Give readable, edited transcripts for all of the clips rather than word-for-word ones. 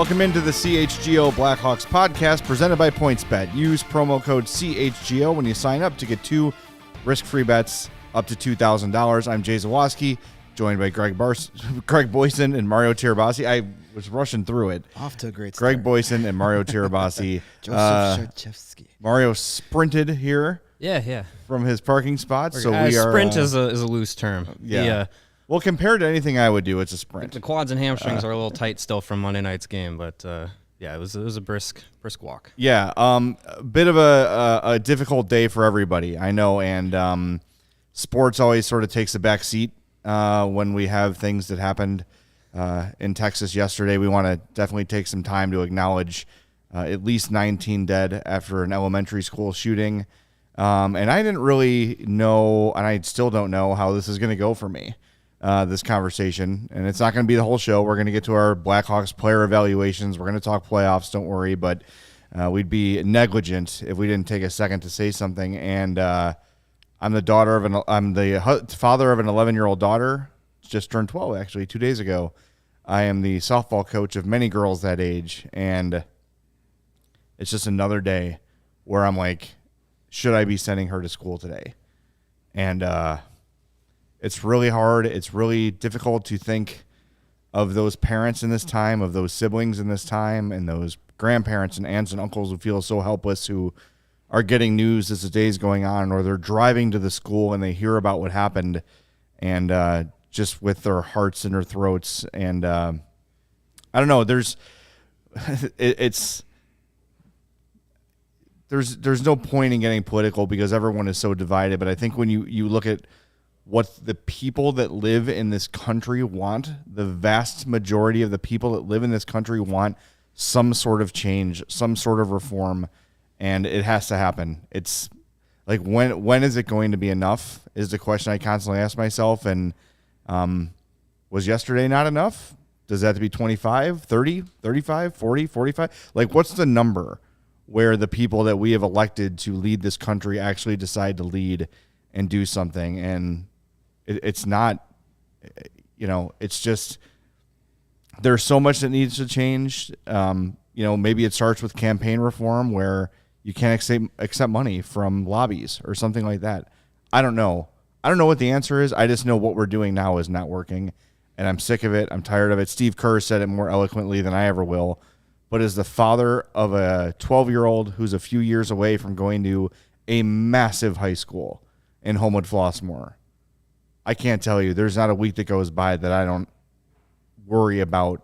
Welcome into the CHGO Blackhawks Podcast presented by PointsBet. Use promo code CHGO when you sign up to get 2 risk-free bets up to $2,000. I'm Jay Zawaski, joined by Greg Boysen and Mario Tirabassi. I was rushing through it. Off to a great start. Greg Boysen and Mario Tirabassi. Joseph Mario sprinted here. Yeah. From his parking spot. So we are. Sprint is a loose term. Yeah. Well, compared to anything I would do, it's a sprint. The quads and hamstrings are a little tight still from Monday night's game, but it was a brisk walk. Yeah, a bit of a difficult day for everybody, I know, and sports always sort of takes a back seat when we have things that happened in Texas yesterday. We want to definitely take some time to acknowledge at least 19 dead after an elementary school shooting, and I didn't really know, and I still don't know how this is going to go for me. This conversation, and it's not going to be the whole show. We're going to get to our Blackhawks player evaluations. We're going to talk playoffs. Don't worry, but we'd be negligent if we didn't take a second to say something. And I'm the father of an 11-year-old daughter. Just turned 12 actually 2 days ago. I am the softball coach of many girls that age, and it's just another day where I'm like, should I be sending her to school today? And it's really hard. It's really difficult to think of those parents in this time, of those siblings in this time, and those grandparents and aunts and uncles who feel so helpless, who are getting news as the day's going on, or they're driving to the school and they hear about what happened, and just with their hearts in their throats. And I don't know. There's no point in getting political because everyone is so divided. But I think when you look at what the people that live in this country want, the vast majority of the people that live in this country want some sort of change, some sort of reform, and it has to happen. It's like, when is it going to be enough is the question I constantly ask myself. And was yesterday not enough? Does that have to be 25, 30, 35, 40, 45? Like, what's the number where the people that we have elected to lead this country actually decide to lead and do something? And it's not, it's just, there's so much that needs to change. Maybe it starts with campaign reform where you can't accept money from lobbies or something like that. I don't know. I don't know what the answer is. I just know what we're doing now is not working, and I'm sick of it. I'm tired of it. Steve Kerr said it more eloquently than I ever will. But as the father of a 12-year-old who's a few years away from going to a massive high school in Homewood Flossmoor, I can't tell you, there's not a week that goes by that I don't worry about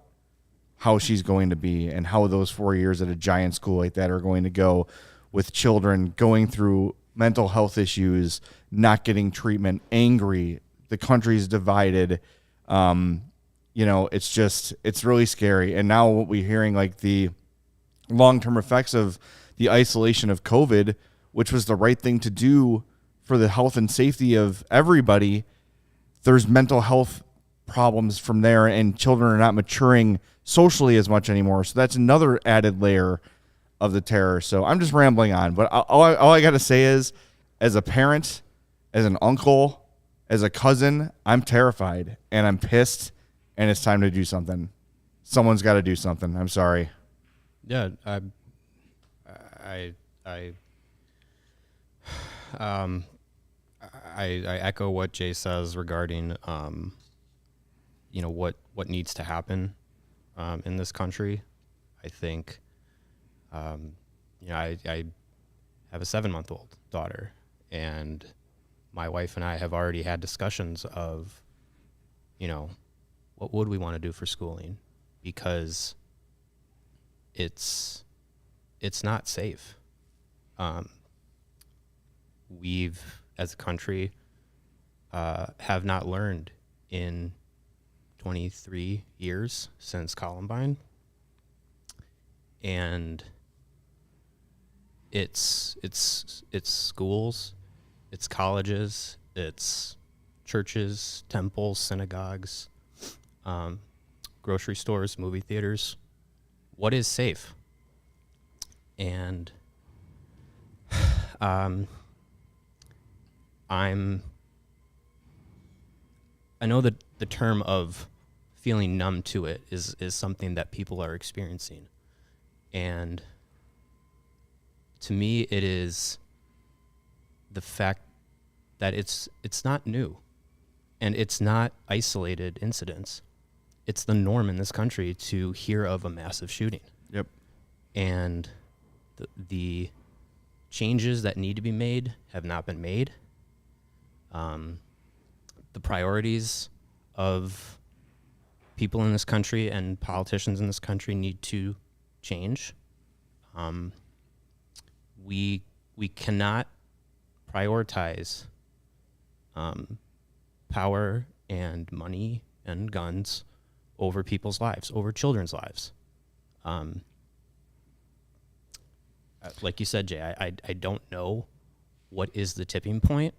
how she's going to be and how those 4 years at a giant school like that are going to go, with children going through mental health issues, not getting treatment, angry, the country's divided. It's really scary. And now what we're hearing, like the long-term effects of the isolation of COVID, which was the right thing to do for the health and safety of everybody, there's mental health problems from there, and children are not maturing socially as much anymore. So that's another added layer of the terror. So I'm just rambling on, but all I got to say is, as a parent, as an uncle, as a cousin, I'm terrified and I'm pissed, and it's time to do something. Someone's got to do something. I'm sorry. Yeah, I echo what Jay says regarding, what needs to happen in this country. I think, I have a 7-month-old daughter, and my wife and I have already had discussions of, what would we want to do for schooling, because it's not safe. We've, as a country, have not learned in 23 years since Columbine, and it's schools, it's colleges, it's churches, temples, synagogues, grocery stores, movie theaters. What is safe? And I know that the term of feeling numb to it is something that people are experiencing. And to me, it is the fact that it's not new, and it's not isolated incidents. It's the norm in this country to hear of a massive shooting. Yep. And the changes that need to be made have not been made. The priorities of people in this country and politicians in this country need to change. We cannot prioritize power and money and guns over people's lives, over children's lives. Like you said, Jay, I don't know what is the tipping point,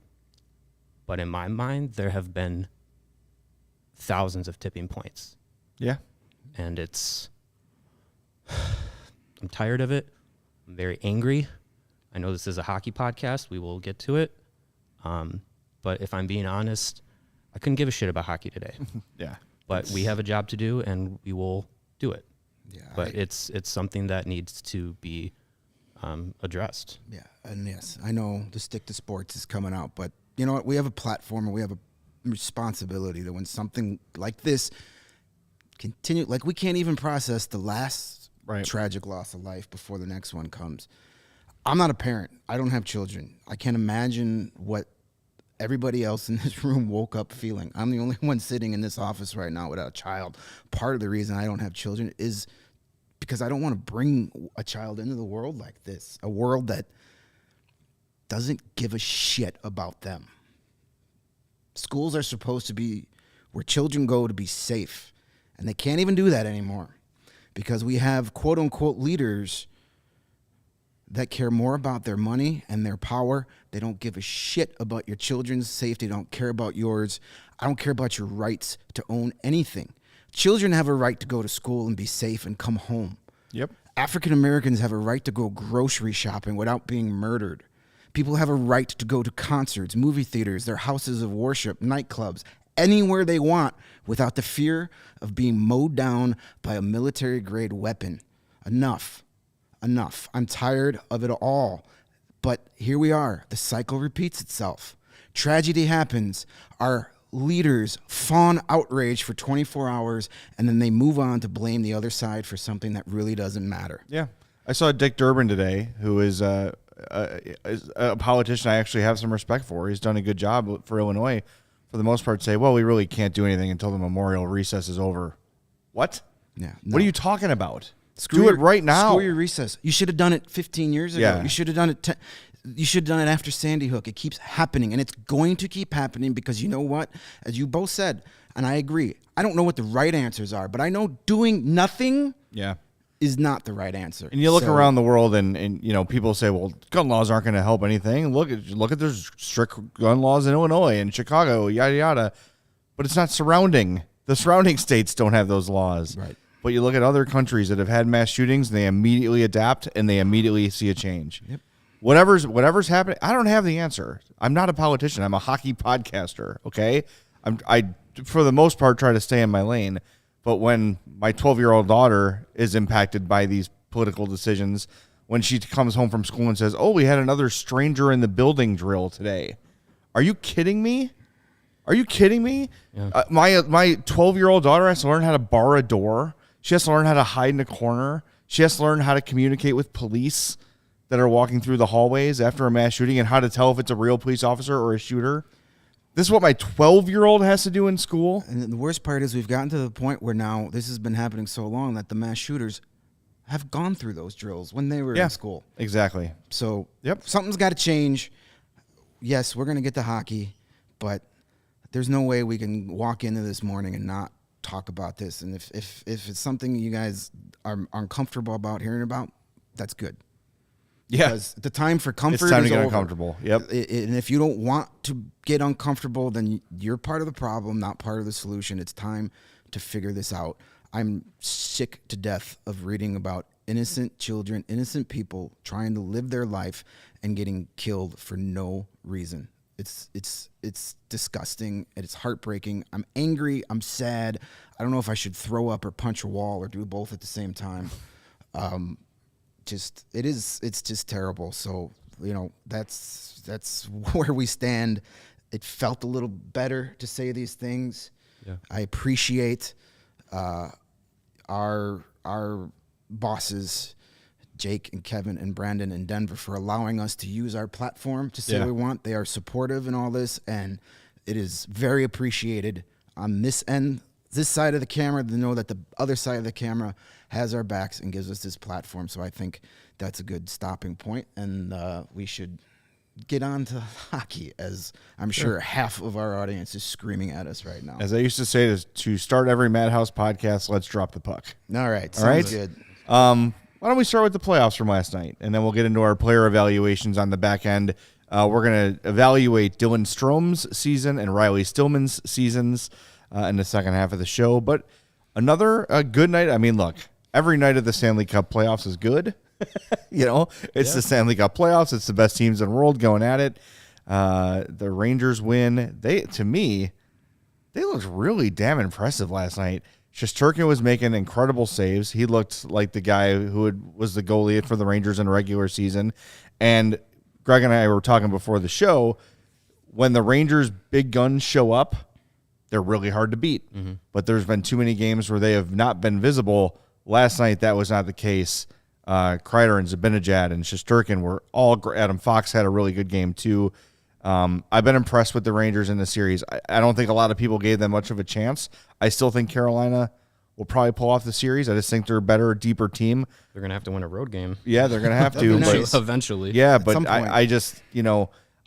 but in my mind, there have been thousands of tipping points. Yeah. And I'm tired of it. I'm very angry. I know this is a hockey podcast. We will get to it. But if I'm being honest, I couldn't give a shit about hockey today. Yeah. But we have a job to do, and we will do it. Yeah. But it's something that needs to be addressed. Yeah, and yes, I know the Stick to Sports is coming out, but you know what? We have a platform and we have a responsibility that when something like this continue, like we can't even process the last tragic loss of life before the next one comes. I'm not a parent. I don't have children. I can't imagine what everybody else in this room woke up feeling. I'm the only one sitting in this office right now without a child. Part of the reason I don't have children is because I don't want to bring a child into the world like this, a world that doesn't give a shit about them. Schools are supposed to be where children go to be safe, and they can't even do that anymore because we have quote-unquote leaders that care more about their money and their power. They don't give a shit about your children's safety. They don't care about yours. I don't care about your rights to own anything. Children have a right to go to school and be safe and come home. Yep. African Americans have a right to go grocery shopping without being murdered. People have a right to go to concerts, movie theaters, their houses of worship, nightclubs, anywhere they want without the fear of being mowed down by a military-grade weapon. Enough. I'm tired of it all. But here we are. The cycle repeats itself. Tragedy happens. Our leaders fawn outrage for 24 hours, and then they move on to blame the other side for something that really doesn't matter. Yeah. I saw Dick Durbin today, who is a politician I actually have some respect for. He's done a good job for Illinois. For the most part, say, well, we really can't do anything until the memorial recess is over. What? Yeah. No. What are you talking about? Do it right now. Screw your recess. You should have done it 15 years ago. Yeah. You should have done it. You should have done it after Sandy Hook. It keeps happening, and it's going to keep happening because you know what? As you both said, and I agree, I don't know what the right answers are, but I know doing nothing is not the right answer. And you look around the world, and you know, people say, well, gun laws aren't going to help anything. Look at there's strict gun laws in Illinois and Chicago, yada yada. But it's not surrounding. The surrounding states don't have those laws. Right. But you look at other countries that have had mass shootings, and they immediately adapt, and they immediately see a change. Yep. Whatever's happening, I don't have the answer. I'm not a politician. I'm a hockey podcaster. Okay, I for the most part try to stay in my lane. But when my 12-year-old daughter is impacted by these political decisions, when she comes home from school and says, "Oh, we had another stranger in the building drill today," are you kidding me? Are you kidding me? Yeah. My 12-year-old daughter has to learn how to bar a door. She has to learn how to hide in a corner. She has to learn how to communicate with police that are walking through the hallways after a mass shooting and how to tell if it's a real police officer or a shooter. This is what my 12-year-old has to do in school. And the worst part is we've gotten to the point where now this has been happening so long that the mass shooters have gone through those drills when they were in school. Exactly. So something's got to change. Yes, we're going to get to hockey, but there's no way we can walk into this morning and not talk about this. And if it's something you guys are uncomfortable about hearing about, that's good. Yeah. Because the time for comfort it's time is to get over. uncomfortable. Yep. And if you don't want to get uncomfortable, then you're part of the problem, not part of the solution. It's time to figure this out. I'm sick to death of reading about innocent children, innocent people trying to live their life and getting killed for no reason. It's disgusting and it's heartbreaking. I'm angry. I'm sad. I don't know if I should throw up or punch a wall or do both at the same time. It's just terrible. So, that's where we stand. It felt a little better to say these things. Yeah. I appreciate our bosses, Jake and Kevin and Brandon in Denver, for allowing us to use our platform to say what we want. They are supportive in all this, and it is very appreciated on this end, this side of the camera, to know that the other side of the camera has our backs and gives us this platform. So I think that's a good stopping point, and we should get on to hockey, as I'm sure half of our audience is screaming at us right now. As I used to say, to start every Madhouse podcast, let's drop the puck. All right. All right. Good. Why don't we start with the playoffs from last night, and then we'll get into our player evaluations on the back end. We're going to evaluate Dylan Strome's season and Riley Stillman's seasons in the second half of the show. But another good night. I mean, look, every night of the Stanley Cup playoffs is good. It's the Stanley Cup playoffs. It's the best teams in the world going at it. The Rangers win. To me, they looked really damn impressive last night. Shesterkin was making incredible saves. He looked like the guy who was the goalie for the Rangers in the regular season. And Greg and I were talking before the show, when the Rangers' big guns show up, they're really hard to beat. Mm-hmm. But there's been too many games where they have not been visible. Last night, that was not the case. Kreider and Zibanejad and Shesterkin were all – Adam Fox had a really good game too. I've been impressed with the Rangers in the series. I don't think a lot of people gave them much of a chance. I still think Carolina will probably pull off the series. I just think they're a better, deeper team. They're going to have to win a road game. Yeah, they're going to have to. Nice. Eventually. Yeah, but I just,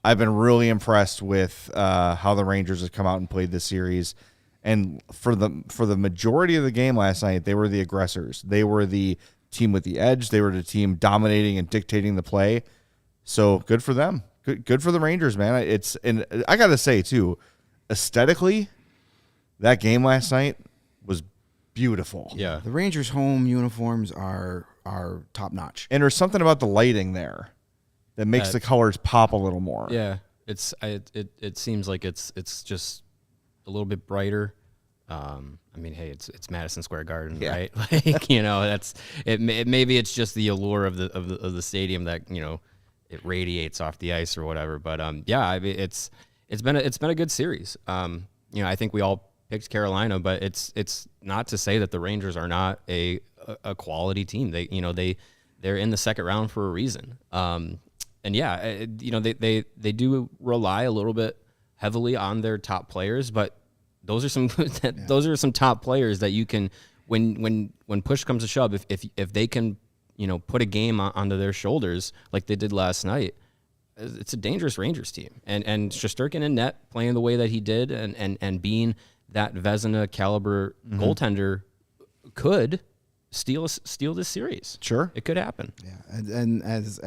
I've been really impressed with how the Rangers have come out and played this series. And for the majority of the game last night, they were the aggressors. They were the team with the edge. They were the team dominating and dictating the play. So good for them. Good for the Rangers, man. And I got to say, too, aesthetically, that game last night was beautiful. Yeah. The Rangers' home uniforms are top-notch. And there's something about the lighting there that makes the colors pop a little more. Yeah. It seems like it's just a little bit brighter. I mean, hey, it's Madison Square Garden, right? Like, that's it. Maybe it's just the allure of the stadium that it radiates off the ice or whatever. But I mean, it's been a good series. I think we all picked Carolina, but it's not to say that the Rangers are not a quality team. They're in the second round for a reason. And yeah, they do rely a little bit heavily on their top players, but those are some top players that you can, when push comes to shove, if they can put a game onto their shoulders like they did last night, it's a dangerous Rangers team. And Shesterkin in net playing the way that he did and being that Vezina caliber goaltender could steal this series. Sure. It could happen. Yeah, and as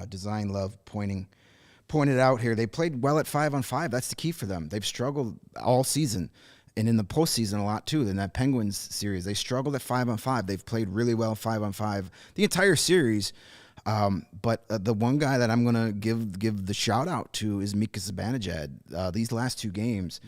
Design Love pointed out here, they played well at 5-on-5. That's the key for them. They've struggled all season. And in the postseason a lot, too. In that Penguins series, they struggled at 5-on-5. They've played really well 5-on-5 the entire series. But the one guy that I'm going to give the shout-out to is Mika Zibanejad. These last two games,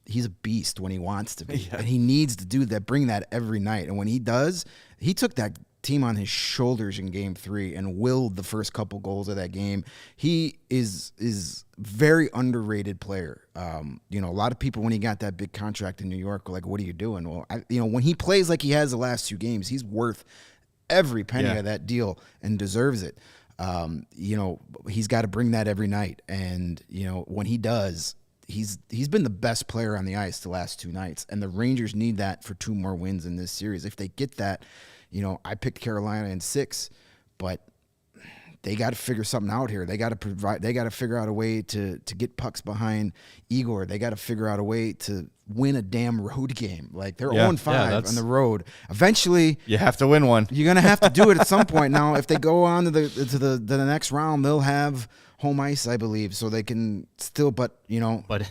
he's a beast when he wants to be. Yeah. And he needs to do that, bring that every night. And when he does, he took that team on his shoulders in Game 3 and willed the first couple goals of that game. He is very underrated player. A lot of people, when he got that big contract in New York, were like, what are you doing? Well, when he plays like he has the last two games, he's worth every penny of that deal and deserves it. He's got to bring that every night. And, when he does, he's been the best player on the ice the last two nights. And the Rangers need that for 2 more wins in this series. If they get that, I picked Carolina in 6, but they got to figure something out here. They got to figure out a way to get pucks behind Igor. They got to figure out a way to win a damn road game. Like, they're 0-5 on the road. Eventually, you have to win one. You're gonna have to do it at some point. Now, if they go on to the next round, they'll have home ice, I believe, so they can still. But but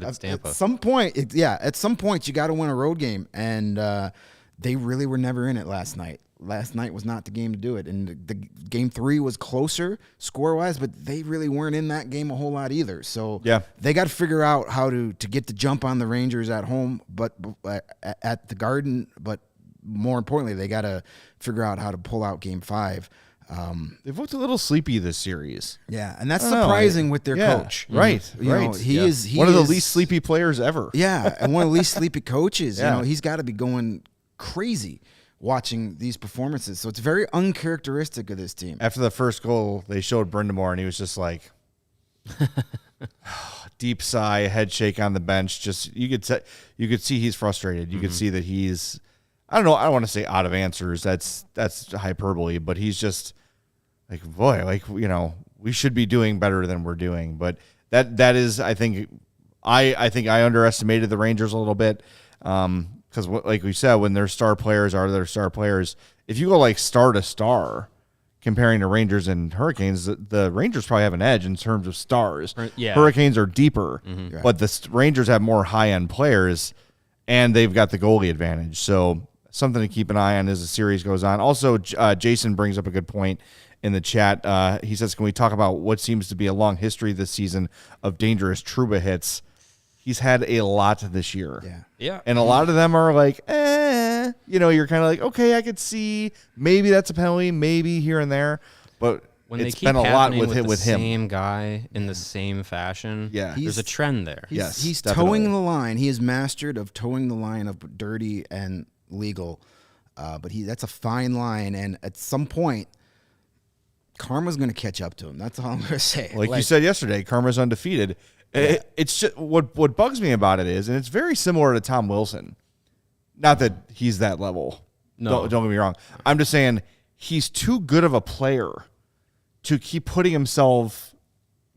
it's Tampa. At some point, at some point, you got to win a road game, and they really were never in it last night. Last night was not the game to do it. And the game 3 was closer score-wise, but they really weren't in that game a whole lot either. So they got to figure out how to get the jump on the Rangers at home, but at the Garden. But more importantly, they got to figure out how to pull out game 5. They've looked a little sleepy this series. Yeah, and that's surprising with their coach. Right, you know, he is one of the least sleepy players ever. Yeah, and one of the least sleepy coaches. You know, he's got to be going crazy watching these performances. So it's very uncharacteristic of this team. After the first goal, they showed Brindamore, and he was just like, deep sigh, head shake on the bench. Just you could see he's frustrated. You could see that he's, I don't know, I don't want to say out of answers. That's hyperbole, but he's just like, boy, like, you know, we should be doing better than we're doing. But that is, I think I underestimated the Rangers a little bit. Because, like we said, when their star players are their star players, if you go like star to star, comparing to Rangers and Hurricanes, the Rangers probably have an edge in terms of stars. Yeah. Hurricanes are deeper, but the Rangers have more high-end players, and they've got the goalie advantage. So something to keep an eye on as the series goes on. Also, Jason brings up a good point in the chat. He says, can we talk about what seems to be a long history this season of dangerous Trouba hits? He's had a lot this year. Yeah. And a lot of them are like, you know, you're kind of like, okay, I could see maybe that's a penalty, maybe here and there. But when it's they keep been a lot with the him. same guy in the same fashion, there's a trend there. He's towing the line. He is mastered of towing the line of dirty and legal. But that's a fine line. And at some point, karma's going to catch up to him. That's all I'm going to say. Like you said yesterday, karma's undefeated. It's just what bugs me about it is, and it's very similar to Tom Wilson. Not that he's that level. No, don't get me wrong. I'm just saying he's too good of a player to keep putting himself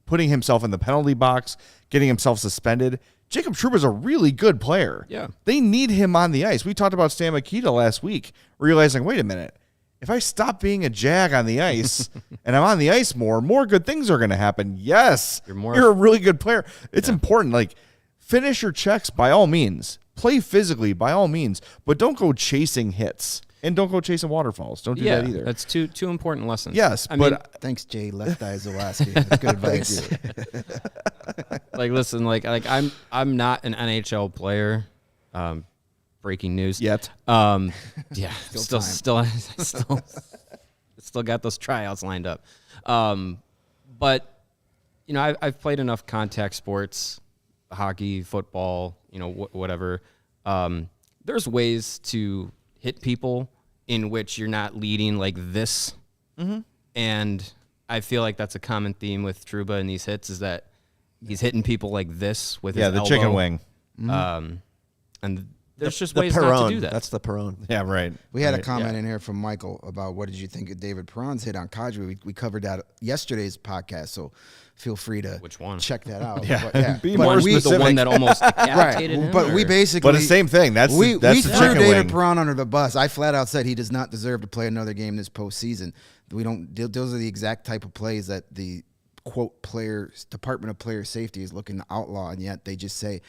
in the penalty box, getting himself suspended. Jacob Trouba's a really good player. Yeah, they need him on the ice. We talked about Stan Mikita last week, realizing, wait a minute. If I stop being a jag on the ice and I'm on the ice more good things are going to happen. Yes, you're a really good player. It's important. Like, finish your checks by all means. Play physically by all means. But don't go chasing hits. And don't go chasing waterfalls. Don't do that either. That's two important lessons. Yes, I mean, thanks, Jay. Left eye Zawaski. That's good advice. Like, listen, like I'm not an NHL player. Breaking news yet. Yeah, still got those tryouts lined up. But you know, I've played enough contact sports, hockey, football, you know, whatever. There's ways to hit people in which you're not leading like this. And I feel like that's a common theme with Trouba in these hits is that he's hitting people like this with his elbow. Chicken wing. And there's just ways not to do that. That's the Perron. Yeah, right. We had a comment in here from Michael about what did you think of David Perron's hit on Kadri. We covered that yesterday's podcast, so feel free to check that out. Be more specific. The one that almost decapitated him. But we basically, but the same thing. That's we the threw chicken David wing. Perron under the bus. I flat out said he does not deserve to play another game this postseason. We don't. Those are the exact type of plays that the quote Department of Player Safety is looking to outlaw, and yet they just say,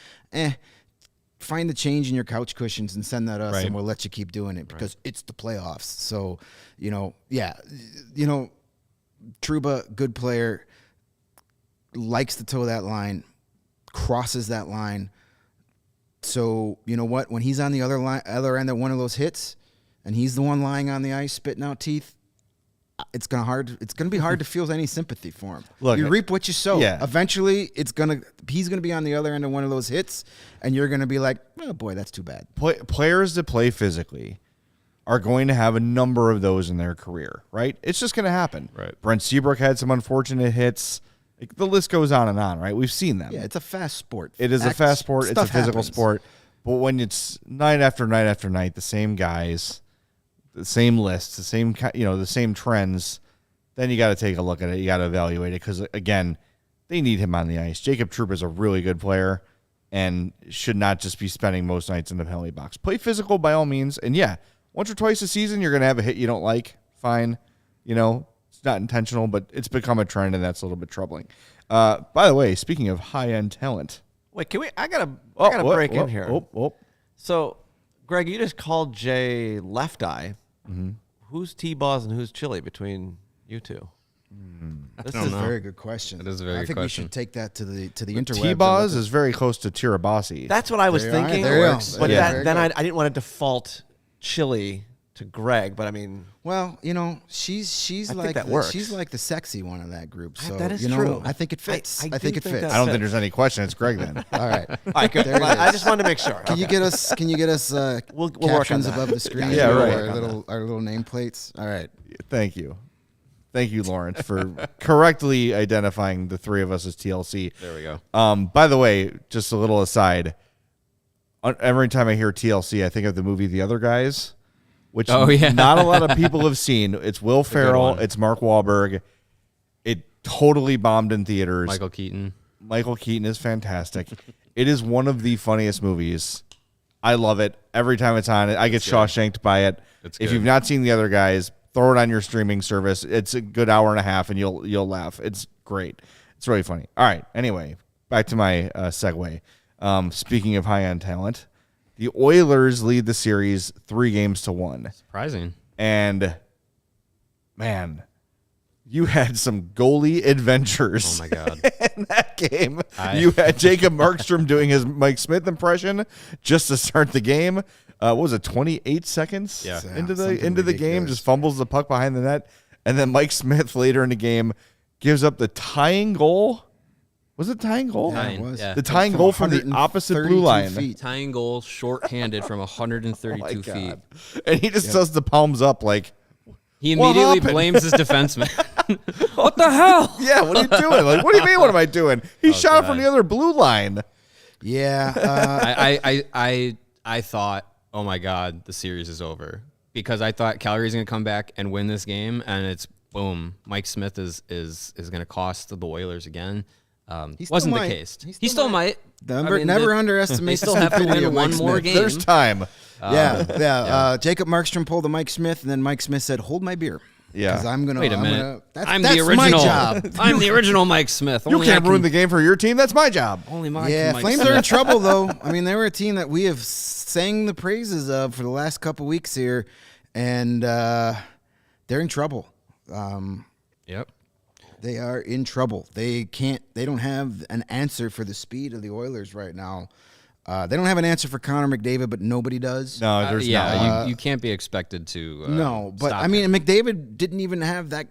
find the change in your couch cushions and send that us, and we'll let you keep doing it because it's the playoffs. So, Trouba, good player, likes to toe that line, crosses that line. So, you know what? When he's on the other end of one of those hits, and he's the one lying on the ice spitting out teeth, it's gonna be hard to feel any sympathy for him. Look, you reap what you sow. Yeah. Eventually, he's gonna be on the other end of one of those hits, and you're gonna be like, oh boy, that's too bad. Players that play physically are going to have a number of those in their career, right? It's just going to happen. Right. Brent Seabrook had some unfortunate hits. Like, the list goes on and on, right? We've seen them. Yeah, it's a fast sport. It is a fast sport. It's a physical sport. But when it's night after night after night, the same guys, the same lists, the same trends, then you got to take a look at it. You got to evaluate it because, again, they need him on the ice. Jacob Trouba is a really good player and should not just be spending most nights in the penalty box. Play physical by all means. And, yeah, once or twice a season, you're going to have a hit you don't like. Fine. It's not intentional, but it's become a trend, and that's a little bit troubling. By the way, speaking of high-end talent. Wait, I gotta break in here. Oh. So Greg, you just called Jay Left Eye. Mm-hmm. Who's T-Balls and who's Chili between you two? This is a very good question. That is a very I good think question. we should take that to the interwebs. T-Boz is very close to Tirabassi. That's what I was There you are. thinking. There you go. But Yeah. then I didn't want to default Chili to Greg, but I mean, Well, she's I think like that works. she's like the sexy one of that group. So that is you know, true. I think it fits. I I, do think it think fits. that I don't fits. think there's any question. It's Greg then. All right. all right, good. There it I is. just wanted to make sure. Can you get us? Can you get us We'll work on captions that. above the screen? Yeah, or right. Our little nameplates. All right. Thank you. Thank you, Lawrence, for correctly identifying the three of us as TLC. There we go. By the way, just a little aside. Every time I hear TLC, I think of the movie The Other Guys, which not a lot of people have seen. It's Will Ferrell. one. It's Mark Wahlberg. It totally bombed in theaters. Michael Keaton. Michael Keaton is fantastic. It is one of the funniest movies. I love it. Every time it's on, I get Shawshanked by it. It's If good. you've not seen The Other Guys, throw it on your streaming service. It's a good hour and a half, and you'll laugh. It's great. It's really funny. All right. Anyway, back to my segue. Speaking of high-end talent, the Oilers lead the series 3-1. Surprising. And, man, you had some goalie adventures. Oh, my God. In that game, you had Jacob Markstrom doing his Mike Smith impression just to start the game. What was it, 28 seconds Yeah. into the Something game? ridiculous. Just fumbles the puck behind the net, and then Mike Smith later in the game gives up the tying goal. Was it tying goal? Yeah, Tying, it was. yeah. The tying goal from the opposite blue 132 line. feet. Tying goal, short-handed from 132 Oh my feet. God. And he just does the palms up like, He What immediately happened? blames his defenseman. What the hell? yeah, what are you doing? Like, what do you mean? What am I doing? He shot God. from the other blue line. Yeah. I thought, oh my God, the series is over, because I thought Calgary's going to come back and win this game, and it's boom. Mike Smith is going to cost the Oilers again. He still Wasn't the might. case. He He still still might. Never underestimate They still the have to stupidity win of one Mike more Smith. game. There's time. Jacob Markstrom pulled the Mike Smith, and then Mike Smith said, "Hold my beer." Yeah. Because I'm gonna Wait a I'm minute. gonna- that's, I'm that's the original. my job. I'm the original Mike Smith. You Only can't I ruin the game for your team. That's my job. Only Mike. Yeah, Mike Flames Smith. are in trouble though. I mean, they were a team that we have sang the praises of for the last couple weeks here, and they're in trouble. Yep. They are in trouble. They don't have an answer for the speed of the Oilers right now. They don't have an answer for Connor McDavid, but nobody does. No, there's not. you can't be expected to. No, but stop I mean, him. McDavid didn't even have that.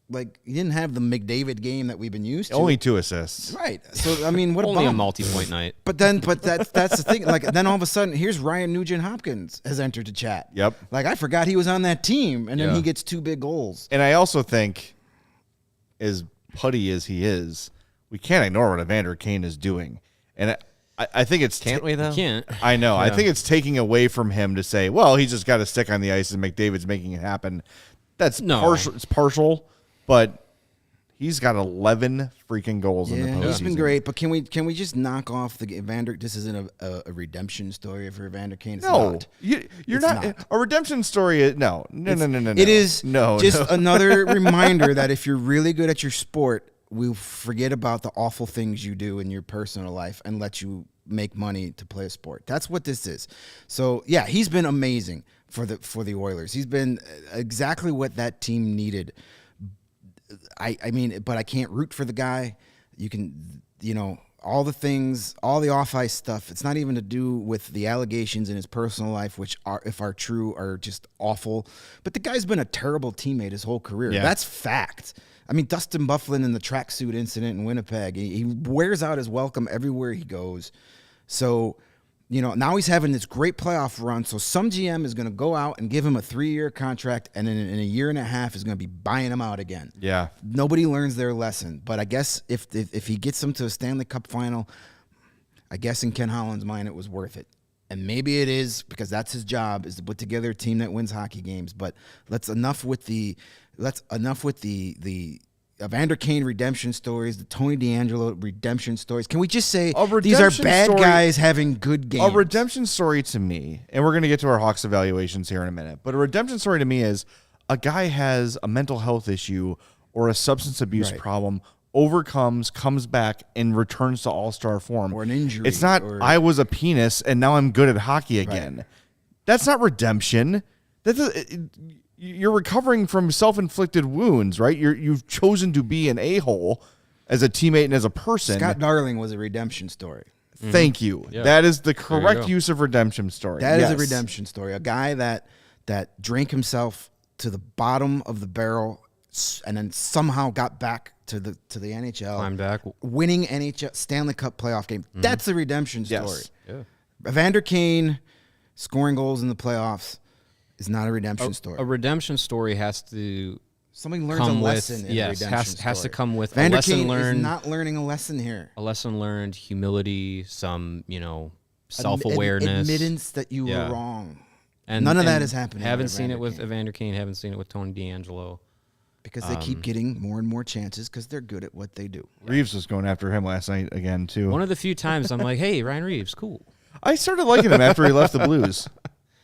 Like, he didn't have the McDavid game that we've been used to. Only 2 assists. Right. So I mean, what only a bum. multi-point night. But that's the thing. Like, then all of a sudden, here's Ryan Nugent-Hopkins has entered the chat. Yep. Like, I forgot he was on that team, and then Yeah. he gets 2 big goals. And I also think, as putty as he is, we can't ignore what Evander Kane is doing. And I think it's Can't we, though? You can't. I know. I Yeah. think it's taking away from him to say, well, he's just got to stick on the ice and McDavid's making it happen. That's No. partial. It's partial, but he's got 11 freaking goals in the Yeah, postseason. he's been great. But can we just knock off the Evander? This isn't a redemption story for Evander Kane. It's No, not. you're It's not, not. a redemption story. No. It is just another reminder that if you're really good at your sport, we'll forget about the awful things you do in your personal life and let you make money to play a sport. That's what this is. So yeah, he's been amazing for the Oilers. He's been exactly what that team needed. I mean, but I can't root for the guy. You can, all the things, all the off-ice stuff. It's not even to do with the allegations in his personal life, which are, if are true, are just awful. But the guy's been a terrible teammate his whole career. Yeah. That's fact. I mean, Dustin Byfuglien in the tracksuit incident in Winnipeg, he wears out his welcome everywhere he goes. So, now he's having this great playoff run. So some GM is going to go out and give him a 3-year contract, and in a year and a half is going to be buying him out again. Yeah. Nobody learns their lesson. But I guess if he gets them to a Stanley Cup final, I guess in Ken Holland's mind it was worth it. And maybe it is, because that's his job, is to put together a team that wins hockey games. But enough with the Evander Kane redemption stories, the Tony DeAngelo redemption stories. Can we just say these are redemption bad story- guys having good games? A redemption story to me, and we're going to get to our Hawks evaluations here in a minute, but a redemption story to me is a guy has a mental health issue or a substance abuse Right. problem, overcomes, comes back, and returns to all-star form. Or an injury, It's not, or- I was a penis, and now I'm good at hockey again. That's not redemption. You're recovering from self-inflicted wounds, right? You've chosen to be an a-hole as a teammate and as a person. Scott Darling was a redemption story. Thank you. Yeah. That is the correct use of redemption story. That is a redemption story. A guy that drank himself to the bottom of the barrel and then somehow got back to the NHL. Climbed back. Winning NHL Stanley Cup playoff game. That's a redemption story. Yes. Yeah. Evander Kane scoring goals in the playoffs is not a redemption story. A redemption story has to Somebody learns a come lesson with in a redemption story. has to come with Evander a lesson Kane learned. is not learning a lesson here. A lesson learned, humility, some self-awareness, Admittance that you Yeah. were wrong. and None of that and is happening Haven't with seen it Evander with Kane. Evander Kane. Haven't seen it with Tony DeAngelo. Because they keep getting more and more chances because they're good at what they do. Reeves was going after him last night again, too. One of the few times I'm like, hey, Ryan Reeves, cool. I started liking him after he left the Blues.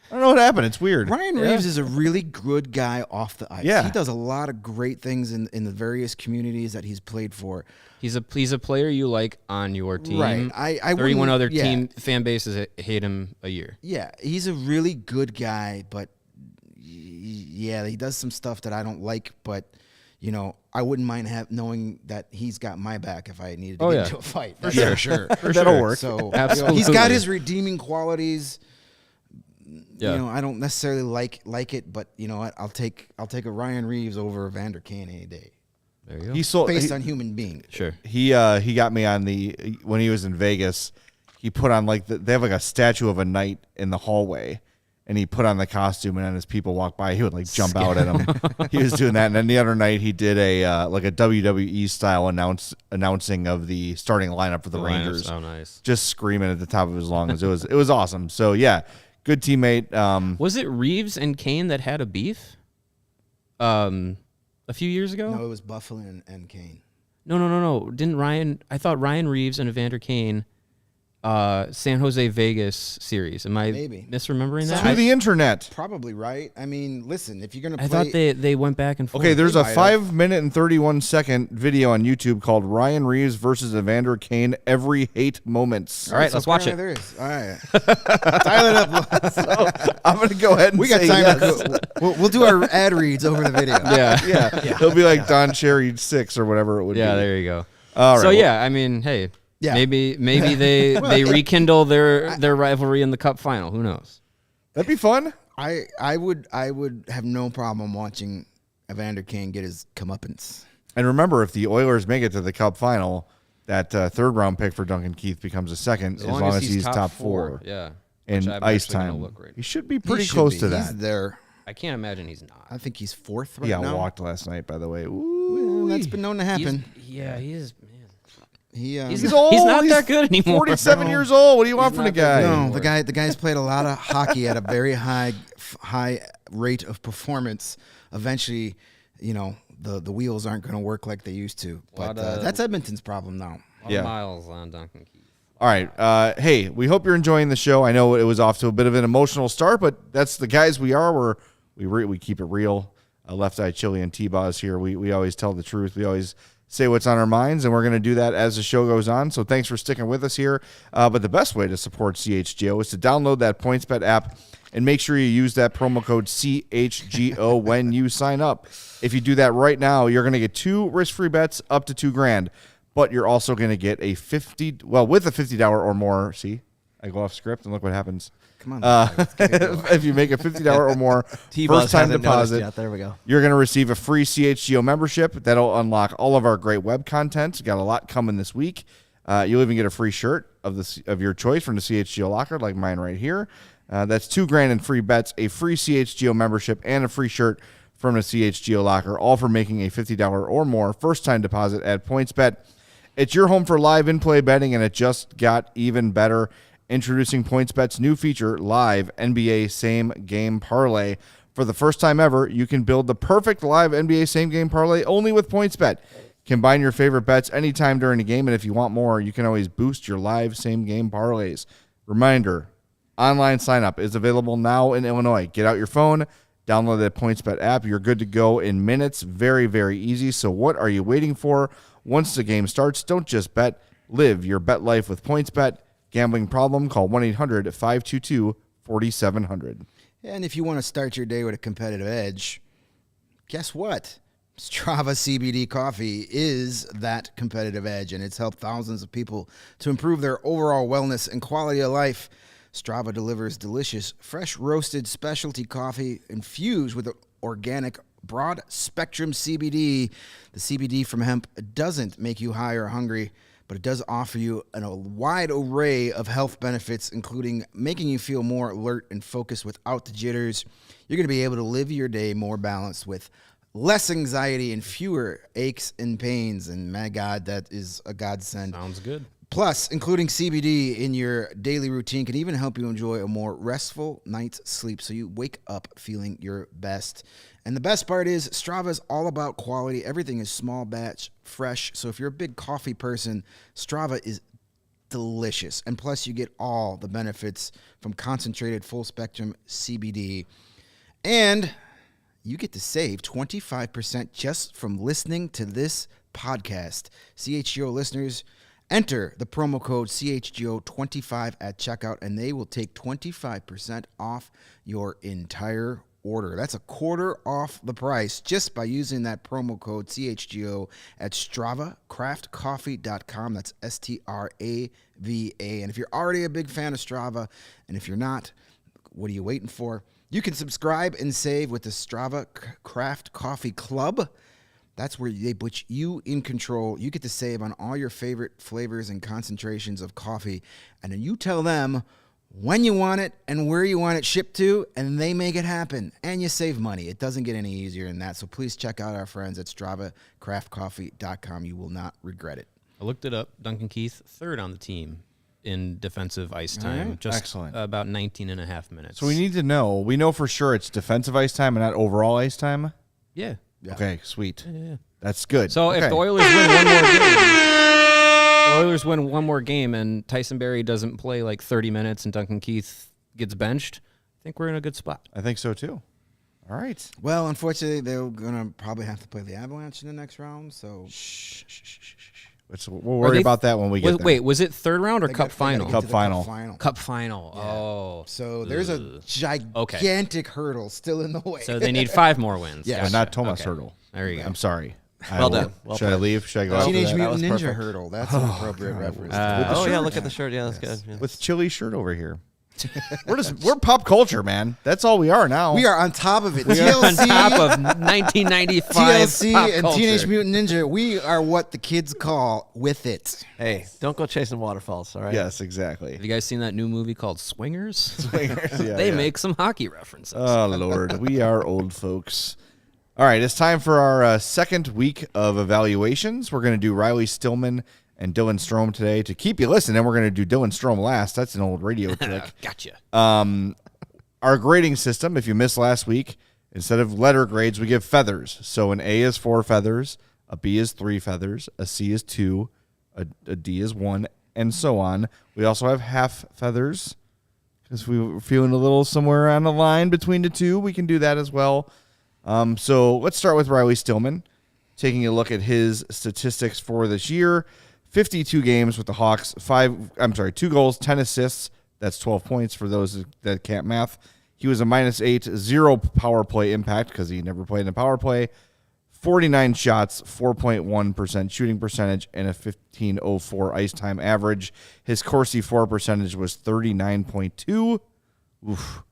I don't know what happened. It's weird. Ryan Reeves is a really good guy off the ice. Yeah. He does a lot of great things in the various communities that he's played for. He's a player you like on your team. Right. I 31 wouldn't- other yeah. team fan bases hate him a year. Yeah, he's a really good guy, but yeah, he does some stuff that I don't like, but I wouldn't mind knowing that he's got my back if I needed to get into a fight. For sure. That'll work. So Absolutely. he's got his redeeming qualities. Yeah. I don't necessarily like it, but you know what? I'll take a Ryan Reeves over Evander Kane any day, There you go. He sold. based on human being. Sure. He got me on when he was in Vegas. He put on they have like a statue of a knight in the hallway, and he put on the costume, and then as people walk by, he would like jump out at him. He was doing that, and then the other night he did a WWE style announcing of the starting lineup for the Rangers. Oh, nice. Just screaming at the top of his lungs. It was awesome. So yeah, good teammate. Was it Reeves and Kane that had a beef? A few years ago? No, it was Buffalo and Kane. No. Didn't Ryan? I thought Ryan Reeves and Evander Kane, San Jose Vegas series. Am I Maybe. misremembering that? to the internet. Probably right. I mean, listen, if you're gonna play, I thought they went back and forth. Okay, there's a might have. 5 minute and 31 second video on YouTube called Ryan Reeves versus Evander Kane Every Hate Moments. All right, let's watch it. There is. All right, dial it up. So I'm going to go ahead and We got say time. yes. We'll do our ad reads over the video. Yeah. Yeah. He'll be like Don Cherry 6 or whatever it would be. Yeah, there you go. All right. So well, yeah, I mean, hey, Yeah. maybe they rekindle their rivalry in the Cup final. Who knows? that'd be fun. I would have no problem watching Evander Kane get his comeuppance. And remember, if the Oilers make it to the Cup final, that third round pick for Duncan Keith becomes a second as long as he's top four Yeah. in Which I'm ice actually gonna time. look right He should be He pretty should close be. to He's that. there. I can't imagine he's not. I think he's fourth right He now. walked last night, by the way. Well, Ooh, that's been known to happen. He is, man. he's old. He's not that good anymore. 47 years old. What do you want from the not that guy? good. No, the guy's played a lot of hockey at a very high rate of performance. Eventually, the wheels aren't going to work like they used to. But that's Edmonton's problem now. A lot Yeah. of miles on Duncan Keith. All right. Hey, we hope you're enjoying the show. I know it was off to a bit of an emotional start, but that's the guys we are. We keep it real. Left Eye Chili and T-Boz here. We always tell the truth. We always say what's on our minds, and we're going to do that as the show goes on. So thanks for sticking with us here. But the best way to support CHGO is to download that PointsBet app and make sure you use that promo code CHGO when you sign up. If you do that right now, you're going to get 2 risk-free bets up to $2,000. But you're also going to get with a $50 or more. See, I go off script and look what happens. Come on. let's get it going. If you make a $50 or more T-Buzz first time hasn't noticed deposit, yet. There we go. you're going to receive a free CHGO membership. That'll unlock all of our great web content. Got a lot coming this week. You'll even get a free shirt of your choice from the CHGO locker, like mine right here. That's $2,000 in free bets, a free CHGO membership, and a free shirt from the CHGO locker, all for making a $50 or more first time deposit at PointsBet. It's your home for live in-play betting, and it just got even better. Introducing PointsBet's new feature, Live NBA Same Game Parlay. For the first time ever, you can build the perfect live NBA Same Game Parlay only with PointsBet. Combine your favorite bets anytime during the game, and if you want more, you can always boost your live Same Game Parlays. Reminder, online sign-up is available now in Illinois. Get out your phone, download the PointsBet app. You're good to go in minutes. Very, very easy. So what are you waiting for? Once the game starts, don't just bet. Live your bet life with PointsBet. Gambling problem? Call 1-800-522-4700. 4,700. And if you want to start your day with a competitive edge, guess what? Strava CBD coffee is that competitive edge, and it's helped thousands of people to improve their overall wellness and quality of life. Strava delivers delicious, fresh roasted specialty coffee infused with organic broad spectrum CBD. The CBD from hemp doesn't make you high or hungry, but it does offer you a wide array of health benefits, including making you feel more alert and focused without the jitters. You're going to be able to live your day more balanced with less anxiety and fewer aches and pains. And my God, that is a godsend. Sounds good. Plus, including CBD in your daily routine can even help you enjoy a more restful night's sleep so you wake up feeling your best. And the best part is Strava is all about quality. Everything is small batch, fresh. So if you're a big coffee person, Strava is delicious. And plus, you get all the benefits from concentrated full spectrum CBD. And you get to save 25% just from listening to this podcast. CHGO listeners, enter the promo code CHGO25 at checkout, and they will take 25% off your entire order. That's a quarter off the price just by using that promo code CHGO at StravaCraftCoffee.com. That's STRAVA. And if you're already a big fan of Strava, and if you're not, what are you waiting for? You can subscribe and save with the Strava Craft Coffee Club. That's where they put you in control. You get to save on all your favorite flavors and concentrations of coffee. And then you tell them when you want it and where you want it shipped to, and they make it happen. And you save money. It doesn't get any easier than that. So please check out our friends at StravaCraftCoffee.com. You will not regret it. I looked it up. Duncan Keith, third on the team in defensive ice time. Right. Just Excellent. About 19 and a half minutes. So we need to know. We know for sure it's defensive ice time and not overall ice time. Yeah. Okay, sweet. Yeah. That's good. So okay. if the Oilers win one more game and Tyson Barrie doesn't play like 30 minutes and Duncan Keith gets benched, I think we're in a good spot. I think so too. All right. Well, unfortunately, they're going to probably have to play the Avalanche in the next round. So We'll worry about that when we get there. Wait, was it third round or cup final? Cup final. Cup final. Yeah. Oh. So there's a gigantic hurdle still in the way. So they need 5 more wins. Yeah. But not Thomas Hurdle. There you go. I'm sorry. Well done. Well Should I leave? Should I go out? Teenage for that? Mutant That was Ninja perfect. Hurdle. That's an appropriate reference. Look at the shirt. Yeah, that's good. Yeah. With Chili shirt over here. We're pop culture, man. That's all we are now. We are on top of it. On TLC, top of 1995 TLC pop and culture. Teenage Mutant Ninja. We are what the kids call with it. Hey, don't go chasing waterfalls, all right? Yes, exactly. Have you guys seen that new movie called Swingers? Swingers, yeah, They yeah. make some hockey references. Oh, Lord. We are old folks. All right, it's time for our second week of evaluations. We're going to do Riley Stillman and Dylan Strome today. To keep you listening, we're going to do Dylan Strome last. That's an old radio trick. Gotcha. Our grading system, if you missed last week, instead of letter grades, we give feathers. So an A is 4 feathers, a B is 3 feathers, a C is 2, a D is 1, and so on. We also have half feathers because we were feeling a little somewhere on the line between the two. We can do that as well. So let's start with Riley Stillman, taking a look at his statistics for this year. 52 games with the Hawks, 2 goals, 10 assists. That's 12 points for those that can't math. He was a -8, 0 power play impact because he never played in a power play. 49 shots, 4.1% shooting percentage, and a 15.04 ice time average. His Corsi for percentage was 39.2. Oof.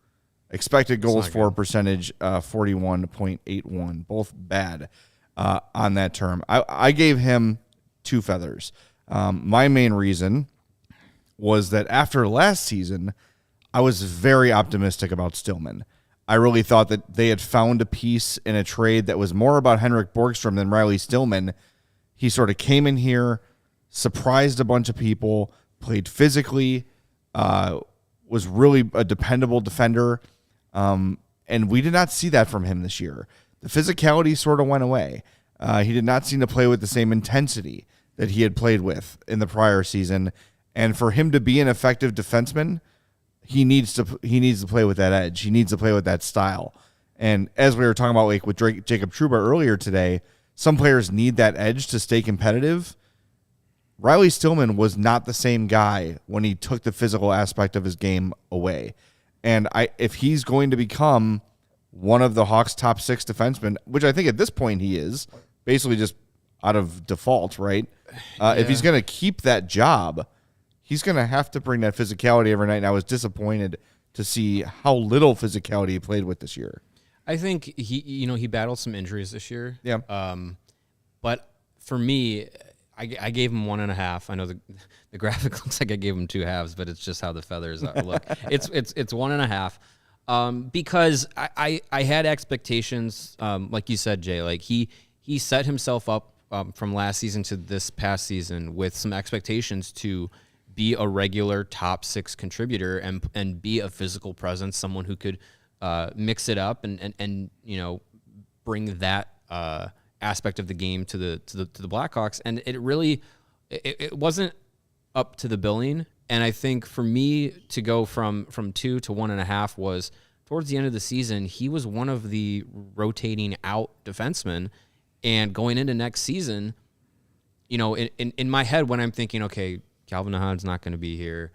Expected goals for percentage, 41.81. Both bad on that term. I gave him 2 feathers. My main reason was that after last season, I was very optimistic about Stillman. I really thought that they had found a piece in a trade that was more about Henrik Borgstrom than Riley Stillman. He sort of came in here, surprised a bunch of people, played physically, was really a dependable defender, and we did not see that from him this year. The physicality sort of went away. He did not seem to play with the same intensity that he had played with in the prior season. And for him to be an effective defenseman, he needs to play with that edge. He needs to play with that style. And as we were talking about like with Jacob Trouba earlier today, some players need that edge to stay competitive. Riley Stillman was not the same guy when he took the physical aspect of his game away. And if he's going to become one of the Hawks' top 6 defensemen, which I think at this point he is, basically just out of default, right? If he's going to keep that job, he's going to have to bring that physicality every night. And I was disappointed to see how little physicality he played with this year. I think he battled some injuries this year. Yeah. But for me, I gave him 1.5. I know the graphic looks like I gave him 2 halves, but it's just how the feathers look. It's 1.5. Because I had expectations, like you said, Jay. Like he set himself up from last season to this past season with some expectations to be a regular top 6 contributor and be a physical presence, someone who could mix it up and bring that aspect of the game to the Blackhawks. And it really it wasn't up to the billing. And I think for me to go from 2 to 1.5 was towards the end of the season, he was one of the rotating out defensemen. And going into next season, in my head when I'm thinking, okay, Calvin Nahan's not going to be here,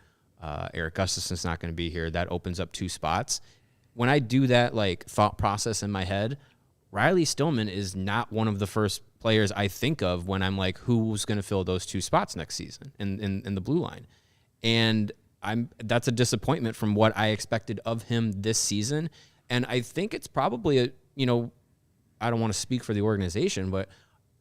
Eric Gustafson's not going to be here, that opens up 2 spots. When I do that thought process in my head, Riley Stillman is not one of the first players I think of when I'm like, who's going to fill those 2 spots next season in the blue line. And that's a disappointment from what I expected of him this season. And I think it's probably I don't want to speak for the organization, but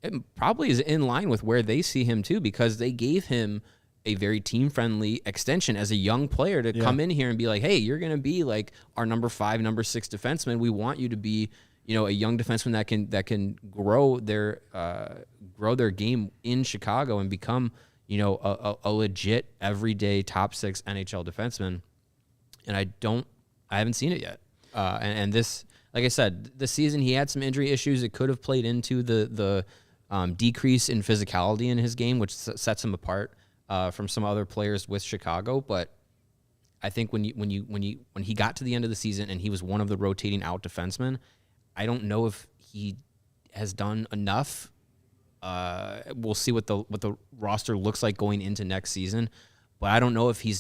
it probably is in line with where they see him too, because they gave him a very team-friendly extension as a young player to come in here and be like, hey, you're going to be like our number 5, number 6 defenseman. We want you to be, a young defenseman that can grow their game in Chicago and become, a legit everyday top 6 NHL defenseman. And I haven't seen it yet. And this, like I said, this season he had some injury issues. It could have played into the decrease in physicality in his game, which sets him apart from some other players with Chicago. But I think when he got to the end of the season and he was one of the rotating out defensemen, I don't know if he has done enough. We'll see what the roster looks like going into next season, but I don't know if you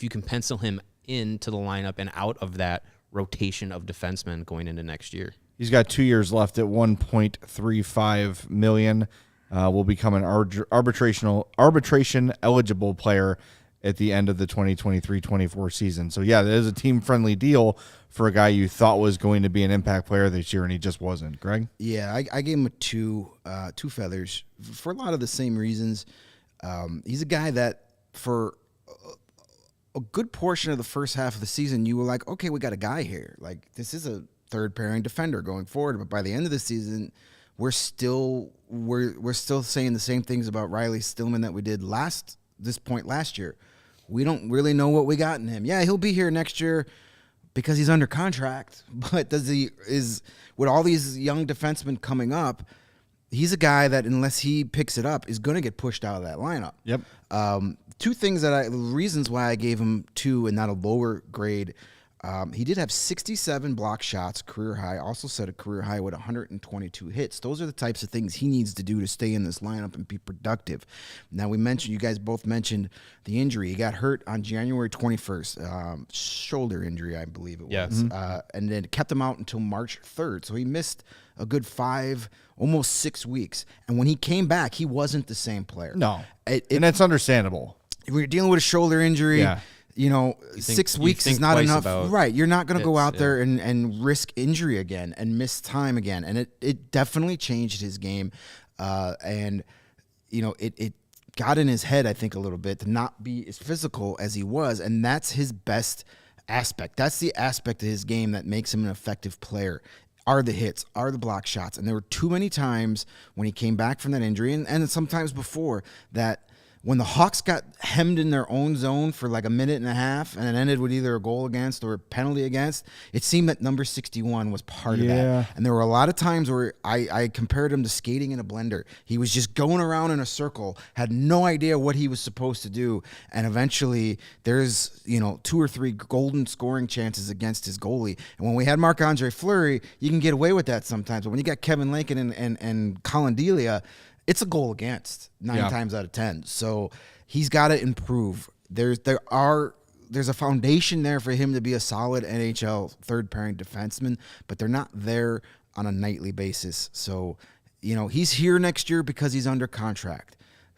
can pencil him into the lineup and out of that rotation of defensemen going into next year. He's got 2 years left at $1.35 million. Will become an arbitration eligible player at the end of the 2023-24 season. So yeah, that is a team friendly deal for a guy you thought was going to be an impact player this year, and he just wasn't. Greg? Yeah, I gave him two feathers for a lot of the same reasons. He's a guy that for a good portion of the first half of the season, you were like, okay, we got a guy here. Like, this is a third pairing defender going forward. But by the end of the season, we're still saying the same things about Riley Stillman that we did this point last year. We don't really know what we got in him. Yeah, he'll be here next year because he's under contract. But with all these young defensemen coming up, he's a guy that unless he picks it up is going to get pushed out of that lineup. Yep. Two things reasons why I gave him 2 and not a lower grade. He did have 67 block shots, career high. Also set a career high with 122 hits. Those are the types of things he needs to do to stay in this lineup and be productive. Now, you guys both mentioned the injury. He got hurt on January 21st, shoulder injury, I believe it was. Yeah. And then kept him out until March 3rd. So he missed a good 5, almost 6 weeks. And when he came back, he wasn't the same player. No. And that's understandable. We're dealing with a shoulder injury. Yeah. 6 weeks is not enough. Right. You're not going to go out there yeah. and risk injury again and miss time again. And it definitely changed his game. And it got in his head, I think, a little bit to not be as physical as he was. And that's his best aspect. That's the aspect of his game that makes him an effective player. Are the hits, are the block shots. And there were too many times when he came back from that injury and sometimes before that when the Hawks got hemmed in their own zone for like a minute and a half and it ended with either a goal against or a penalty against, it seemed that number 61 was part of that. And there were a lot of times where I compared him to skating in a blender. He was just going around in a circle, had no idea what he was supposed to do. And eventually there's, 2 or 3 golden scoring chances against his goalie. And when we had Marc-Andre Fleury, you can get away with that sometimes. But when you got Kevin Lincoln and Colin Delia, it's a goal against 9 times out of 10. So he's got to improve. There are there's a foundation there for him to be a solid NHL third pairing defenseman, but they're not there on a nightly basis. So, he's here next year because he's under contract.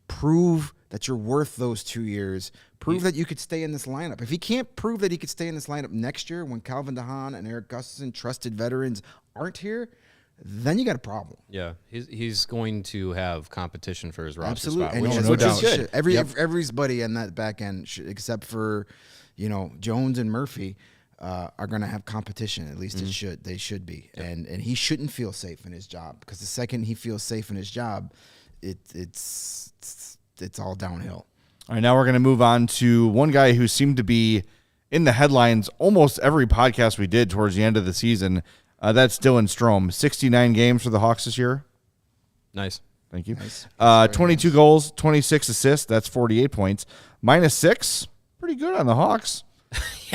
Prove that you're worth those 2 years. Prove that you could stay in this lineup. If he can't prove that he could stay in this lineup next year when Calvin DeHaan and Eric Gustafsson, trusted veterans, aren't here, then you got a problem. Yeah, he's going to have competition for his roster Absolutely. spot. And Which no is doubt. good. Everybody on that back end, except for, Jones and Murphy, are going to have competition. At least they should be. Yep. And he shouldn't feel safe in his job, because the second he feels safe in his job, it's all downhill. All right, now we're going to move on to one guy who seemed to be in the headlines almost every podcast we did towards the end of the season. That's Dylan Strome. 69 games for the Hawks this year. Nice. Thank you. Nice. 22 goals, 26 assists. That's 48 points. -6. Pretty good on the Hawks.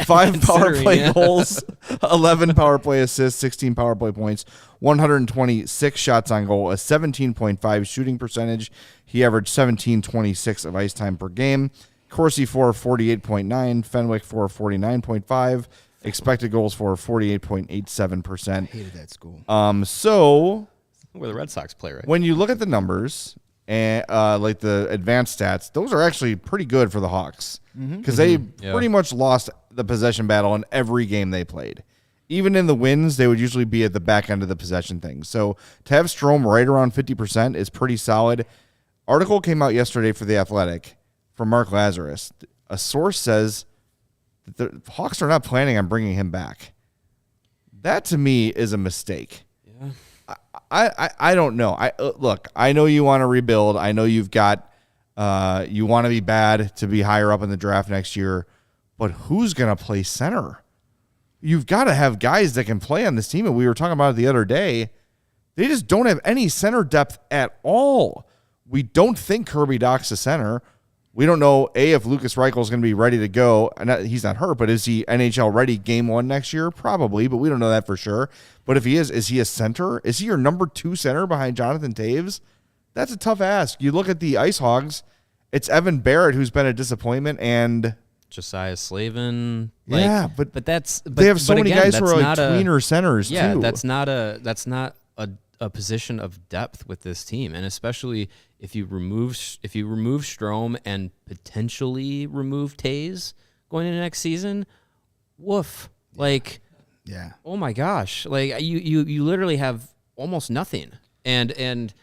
5 power play goals, 11 power play assists, 16 power play points, 126 shots on goal, a 17.5 shooting percentage. He averaged 17.26 of ice time per game. Corsi for 48.9, Fenwick for 49.5, expected goals for 48.87%. Hated that school. So Where the Red Sox play, right? when you look at the numbers and like the advanced stats, those are actually pretty good for the Hawks, because they pretty much lost the possession battle in every game they played. Even in the wins, they would usually be at the back end of the possession thing. So to have Strome right around 50% is pretty solid. Article came out yesterday for The Athletic from Mark Lazarus. A source says that the Hawks are not planning on bringing him back. That to me is a mistake. Yeah. I don't know. Look, I know you want to rebuild. I know you've got you want to be bad to be higher up in the draft next year, but who's going to play center? You've got to have guys that can play on this team, and we were talking about it the other day. They just don't have any center depth at all. We don't think Kirby Dach's a center. We don't know, if Lucas Reichel is going to be ready to go. He's not hurt, but is he NHL ready game 1 next year? Probably, but we don't know that for sure. But if he is he a center? Is he your number 2 center behind Jonathan Taves? That's a tough ask. You look at the Ice Hogs, it's Evan Barrett who's been a disappointment, and Josiah Slavin. but that's they have so many again, guys who are like not tweener centers yeah, too. that's not a position of depth with this team, and especially if you remove Strome and potentially remove Taves going into next season, woof. Yeah. Oh my gosh. Like you literally have almost nothing. And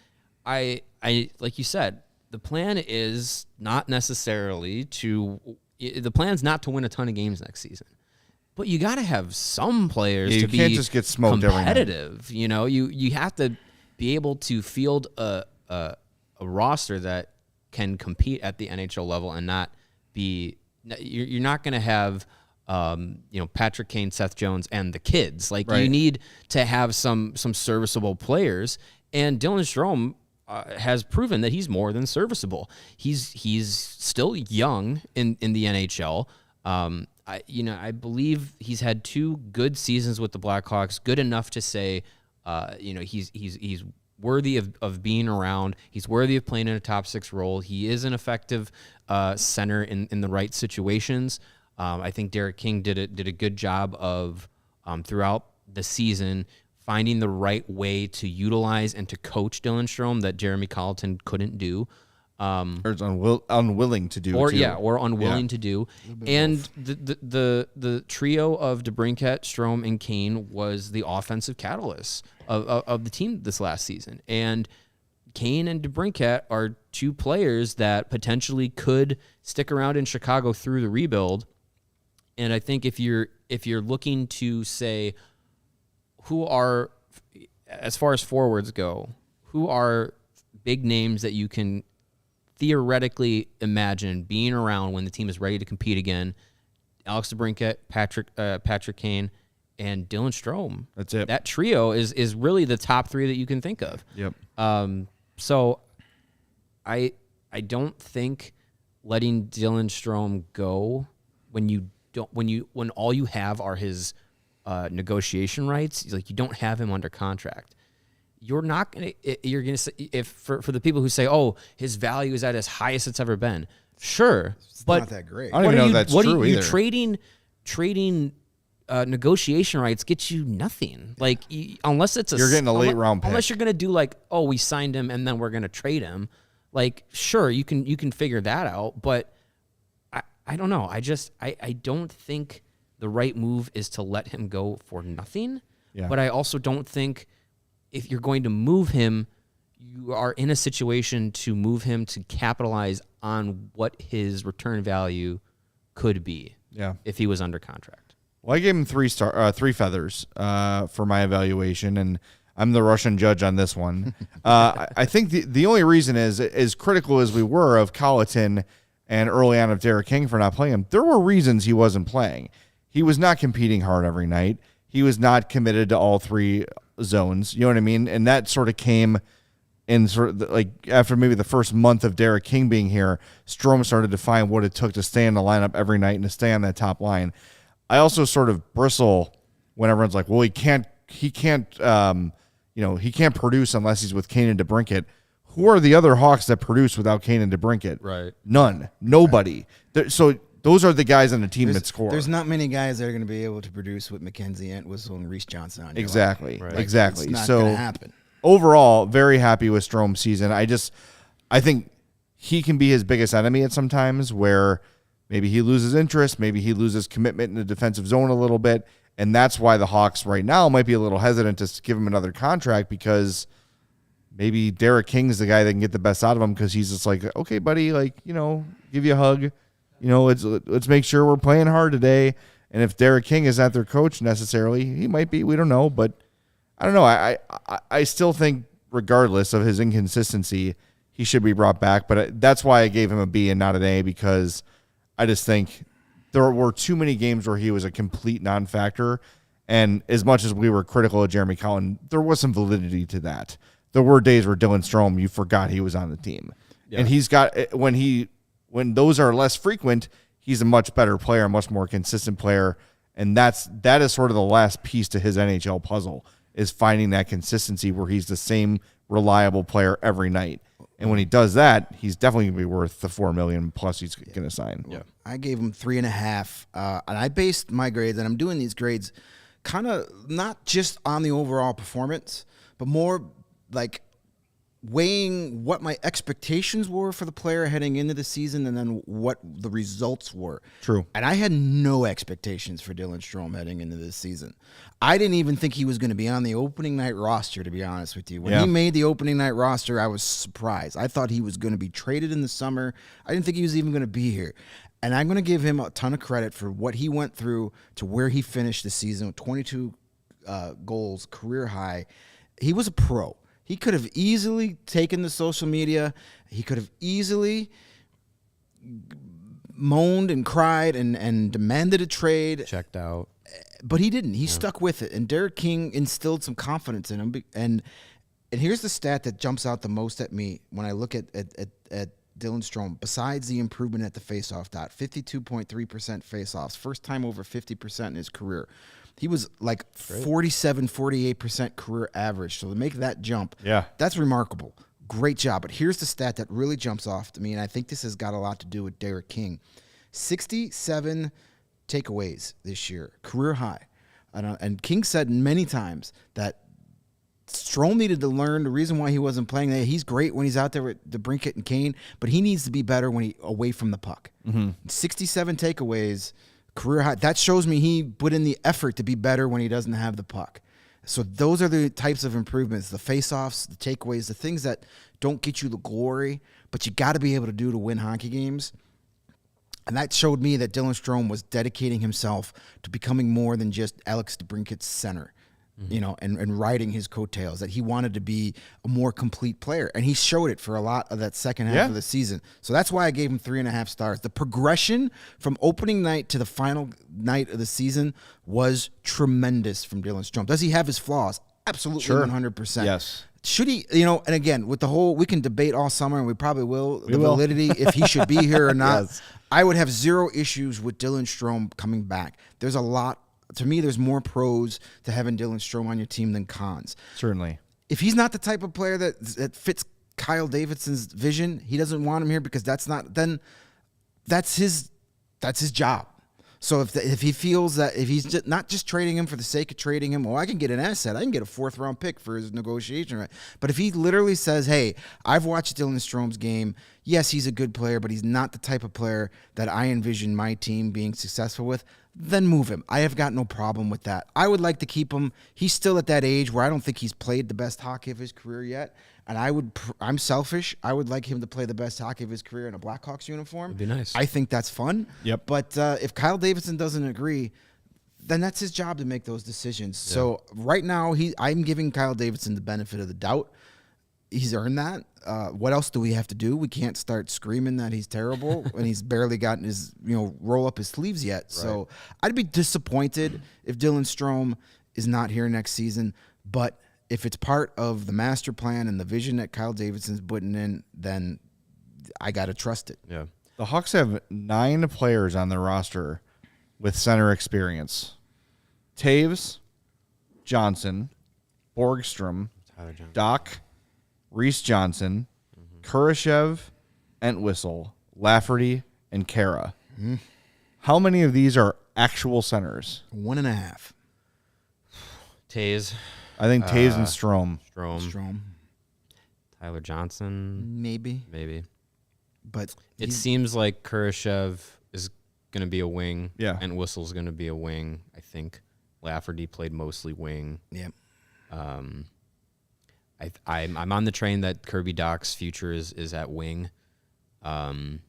I like you said, the plan is not necessarily the plan's not to win a ton of games next season. But you got to have some players to be can't just get smoked competitive. You have to be able to field a roster that can compete at the NHL level and not be. You're not going to have Patrick Kane, Seth Jones, and the kids. Like right. You need to have some serviceable players. And Dylan Strome has proven that he's more than serviceable. He's still young in the NHL. I believe he's had 2 good seasons with the Blackhawks, good enough to say, he's worthy of being around. He's worthy of playing in a top 6 role. He is an effective center in the right situations. I think Derek King did a good job of throughout the season finding the right way to utilize and to coach Dylan Strome that Jeremy Colleton couldn't do. Or is unwilling to do, or too. or unwilling to do. And the trio of DeBrincat, Strome, and Kane was the offensive catalyst of the team this last season. And Kane and DeBrincat are 2 players that potentially could stick around in Chicago through the rebuild. And I think if you're looking to say who are, as far as forwards go, who are big names that you can theoretically imagine being around when the team is ready to compete again, Alex DeBrincat, Patrick Kane, and Dylan Strome. That's it. That trio is really the top 3 that you can think of. Yep. So I don't think letting Dylan Strome go when all you have are his negotiation rights, like you don't have him under contract. You're going to say, if for the people who say, oh, his value is at his highest it's ever been, Sure, but not that great. I don't even know if that's true you either. trading negotiation rights gets you nothing. Like unless it's You're getting a late round pick. Unless you're gonna do like, oh, we signed him and then we're gonna trade him. Like, sure, you can figure that out, but I don't know. I don't think the right move is to let him go for nothing. Yeah. But I also don't think if you're going to move him, you are in a situation to move him to capitalize on what his return value could be. Yeah. If he was under contract. Well, I gave him three feathers for my evaluation, and I'm the Russian judge on this one. I think the only reason is, as critical as we were of Colleton and early on of Derek King for not playing him, there were reasons he wasn't playing. He was not competing hard every night. He was not committed to all three zones. You know what I mean? And that sort of came in sort of like after maybe the first month of Derek King being here, Strome started to find what it took to stay in the lineup every night and to stay on that top line. I also sort of bristle when everyone's like, well, he can't produce unless he's with Kane and DeBrincat. Who are the other Hawks that produce without Kane and DeBrincat? Right. None. Nobody. So those are the guys on the team that score. There's not many guys that are going to be able to produce with Mackenzie Entwistle and Reese Johnson on your exactly. line. Right. Exactly. It's not so going to happen. Overall, very happy with Strome's season. I think he can be his biggest enemy at some times where maybe he loses interest, maybe he loses commitment in the defensive zone a little bit, and that's why the Hawks right now might be a little hesitant to give him another contract because maybe Derek King's the guy that can get the best out of him because he's just like, okay, buddy, like, give you a hug. Let's make sure we're playing hard today. And if Derek King is not their coach necessarily, he might be. We don't know, but I don't know. I still think, regardless of his inconsistency, he should be brought back. But that's why I gave him a B and not an A, because I just think there were too many games where he was a complete non-factor. And as much as we were critical of Jeremy Collin, there was some validity to that. There were days where Dylan Strome, you forgot he was on the team. Yeah. And he's got when those are less frequent, he's a much better player, a much more consistent player. And that is sort of the last piece to his NHL puzzle, is finding that consistency where he's the same reliable player every night. And when he does that, he's definitely going to be worth the $4 million plus he's going to sign. Yeah. I gave him 3.5, and I based my grades, and I'm doing these grades kind of not just on the overall performance, but more like weighing what my expectations were for the player heading into the season and then what the results were. True. And I had no expectations for Dylan Strome heading into this season. I didn't even think he was going to be on the opening night roster, to be honest with you. When he made the opening night roster, I was surprised. I thought he was going to be traded in the summer. I didn't think he was even going to be here. And I'm going to give him a ton of credit for what he went through to where he finished the season with 22 goals, career high. He was a pro. He could have easily taken to social media. He could have easily moaned and cried and demanded a trade. Checked out. But he didn't. He stuck with it. And Derek King instilled some confidence in him. And here's the stat that jumps out the most at me when I look at Dylan Strome, besides the improvement at the faceoff dot, 52.3% faceoffs, first time over 50% in his career. He was like 47, 48% career average. So to make that jump, that's remarkable. Great job. But here's the stat that really jumps off to me, and I think this has got a lot to do with Derek King. 67 takeaways this year, career high. And King said many times that Strome needed to learn the reason why he wasn't playing. He's great when he's out there with DeBrincat and Kane, but he needs to be better when he's away from the puck. 67 takeaways, career high. That shows me he put in the effort to be better when he doesn't have the puck. So those are the types of improvements, the face-offs, the takeaways, the things that don't get you the glory, but you got to be able to do to win hockey games. And that showed me that Dylan Strome was dedicating himself to becoming more than just Alex DeBrincat's center, and riding his coattails, that he wanted to be a more complete player. And he showed it for a lot of that second half of the season. So that's why I gave him 3.5 stars. The progression from opening night to the final night of the season was tremendous from Dylan Strome. Does he have his flaws? Absolutely, sure. 100%. Yes. Should he, and again, with the whole, we can debate all summer, and we probably will, validity, if he should be here or not. Yes. I would have zero issues with Dylan Strome coming back. There's a lot, to me, there's more pros to having Dylan Strome on your team than cons. Certainly. If he's not the type of player that fits Kyle Davidson's vision, he doesn't want him here because that's not, then that's his job. So if he feels that if he's not just trading him for the sake of trading him, I can get an asset. I can get a 4th round pick for his negotiation right. But if he literally says, hey, I've watched Dylan Strome's game. Yes, he's a good player, but he's not the type of player that I envision my team being successful with, then move him. I have got no problem with that. I would like to keep him. He's still at that age where I don't think he's played the best hockey of his career yet. And I'm selfish. I would like him to play the best hockey of his career in a Blackhawks uniform. It'd be nice. I think that's fun. Yep. But if Kyle Davidson doesn't agree, then that's his job to make those decisions. Yeah. So right now, I'm giving Kyle Davidson the benefit of the doubt. He's earned that. What else do we have to do? We can't start screaming that he's terrible and he's barely gotten his, roll up his sleeves yet. Right. So I'd be disappointed if Dylan Strome is not here next season. But if it's part of the master plan and the vision that Kyle Davidson's putting in, then I got to trust it. Yeah. The Hawks have 9 players on their roster with center experience. Taves, Johnson, Borgstrom, Doc, Reese Johnson, Kurashev, Entwistle, Lafferty, and Kara. Mm-hmm. How many of these are actual centers? 1.5. Taves. I think Taves and Strome. Strome. Tyler Johnson. Maybe. But it seems like Kurashev is going to be a wing. Yeah. And Whistle's going to be a wing, I think. Lafferty played mostly wing. Yep. I'm on the train that Kirby Doc's future is at wing. And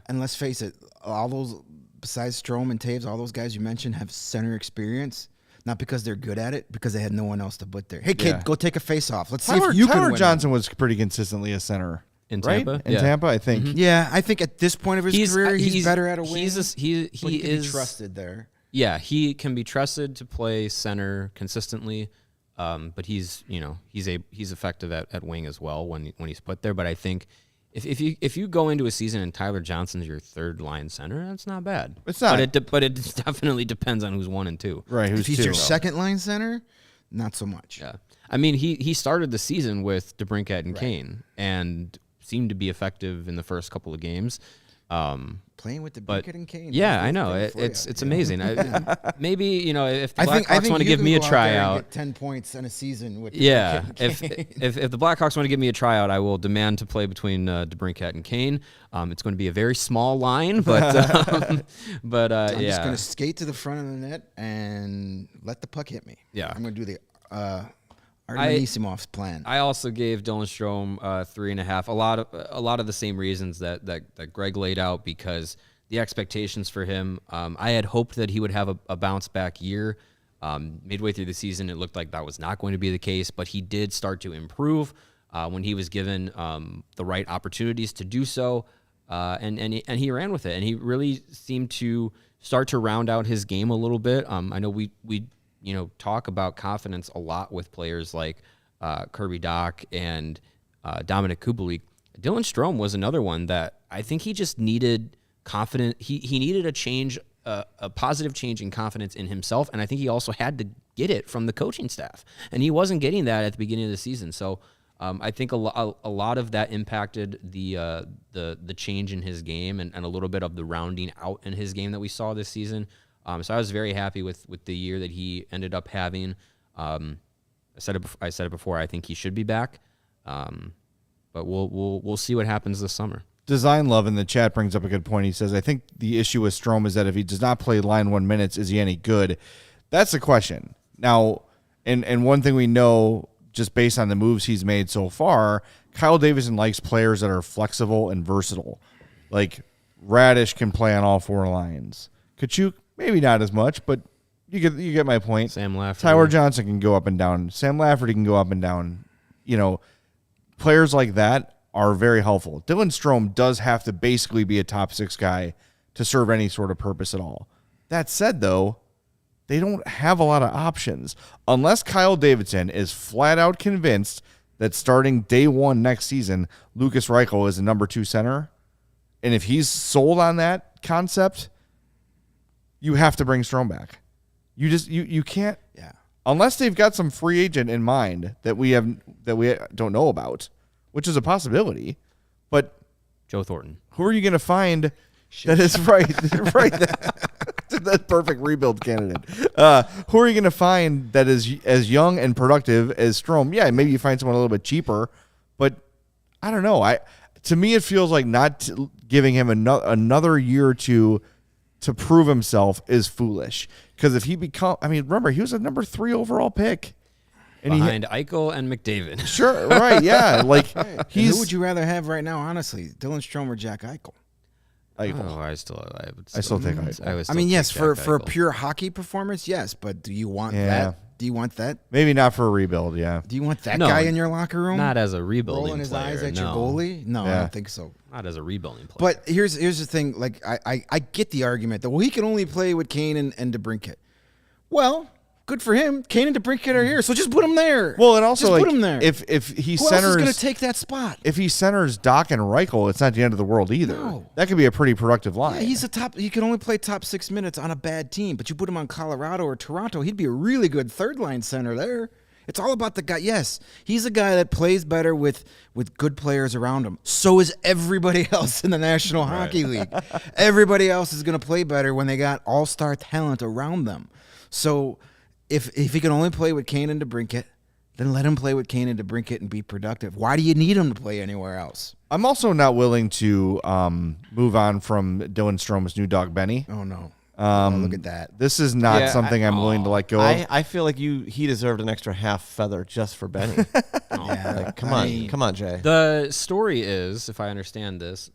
let's face it, all those, besides Strome and Taves, all those guys you mentioned have center experience. Not because they're good at it, because they had no one else to put there. Hey, kid, go take a face-off. Let's see if you can win. Tyler Johnson was pretty consistently a center. In Tampa? Right? In Tampa, I think. Mm-hmm. Yeah, I think at this point of his career, he's better at a wing. He can be trusted there. Yeah, he can be trusted to play center consistently, but he's effective at wing as well when he's put there. But I think if you go into a season and Tyler Johnson's your 3rd line center, that's not bad. It's not. But it definitely depends on who's 1 and 2. Right. If he's your 2nd line center, not so much. Yeah. I mean, he started the season with DeBrincat and Kane and seemed to be effective in the first couple of games. Playing with DeBrincat and Kane. Yeah, I know. It's amazing. Maybe, if the Blackhawks want to give me a tryout. Get 10 points in a season with if the Blackhawks want to give me a tryout, I will demand to play between DeBrincat and Kane. It's going to be a very small line, but I'm just going to skate to the front of the net and let the puck hit me. Yeah. I'm going to do the Anissimov's plan. I also gave Dylan Strome 3.5. A lot of the same reasons that Greg laid out, because the expectations for him, I had hoped that he would have a bounce back year. Midway through the season, it looked like that was not going to be the case, but he did start to improve when he was given the right opportunities to do so, and he ran with it, and he really seemed to start to round out his game a little bit. I know we talk about confidence a lot with players like Kirby Doc and Dominic Kubalik. Dylan Strome was another one that I think he just needed confidence. He needed a change, a positive change in confidence in himself, and I think he also had to get it from the coaching staff, and he wasn't getting that at the beginning of the season. So I think a lot of that impacted the change in his game and a little bit of the rounding out in his game that we saw this season. So I was very happy with the year that he ended up having. I said it before. I think he should be back, but we'll see what happens this summer. Design Love in the chat brings up a good point. He says, I think the issue with Strome is that if he does not play line 1 minutes, is he any good? That's the question. Now, and one thing we know, just based on the moves he's made so far, Kyle Davidson likes players that are flexible and versatile. Like Radish can play on all 4 lines. Kachuk, maybe not as much, but you get my point. Sam Lafferty. Tyler Johnson can go up and down. Sam Lafferty can go up and down. Players like that are very helpful. Dylan Strome does have to basically be a top 6 guy to serve any sort of purpose at all. That said, though, they don't have a lot of options. Unless Kyle Davidson is flat out convinced that starting day 1 next season, Lucas Reichel is a number 2 center, and if he's sold on that concept, you have to bring Strome back. You can't. Yeah. Unless they've got some free agent in mind that we don't know about, which is a possibility. But Joe Thornton. Who are you going to find that is right? Right. That's perfect rebuild candidate. Who are you going to find that is as young and productive as Strome? Yeah, maybe you find someone a little bit cheaper, but I don't know. To me, it feels like not giving him another year or two to prove himself is foolish. Because if he remember, he was a number 3 overall pick. And Behind Eichel and McDavid. Sure, right, yeah. Like Who would you rather have right now, honestly? Dylan Strome or Jack Eichel? Eichel. Oh, I still take Eichel. I mean, yes, for a Eichel. pure hockey performance, yes, but do you want Yeah. that? Do you want that? Maybe not for a rebuild, yeah. Do you want that No, guy in your locker room? Not as a rebuilding rolling his player. eyes at no. your goalie? No, I Yeah. don't think so. Not as a rebuilding player. But here's the thing. Like I get the argument that he can only play with Kane and DeBrincat. Well, good for him. Kane and DeBrincat are here, so just put him there. Well, and also just like put him there. if he Who centers else is going to take that spot? if he centers Doc and Reichel, it's not the end of the world either. No. That could be a pretty productive line. Yeah, he's a top. He can only play top 6 minutes on a bad team, but you put him on Colorado or Toronto, he'd be a really good third line center there. It's all about the guy. Yes, he's a guy that plays better with good players around him. So is everybody else in the National Hockey League. Everybody else is going to play better when they got all-star talent around them. So if he can only play with Kane and DeBrincat, then let him play with Kane and DeBrincat and be productive. Why do you need him to play anywhere else? I'm also not willing to move on from Dylan Strome's new dog Benny. Oh, no. Um, Look at that. This is not Yeah, something I'm willing to let go of. I feel like he deserved an extra half feather just for Benny. Yeah, Like, come on, Jay. The story is, if I understand this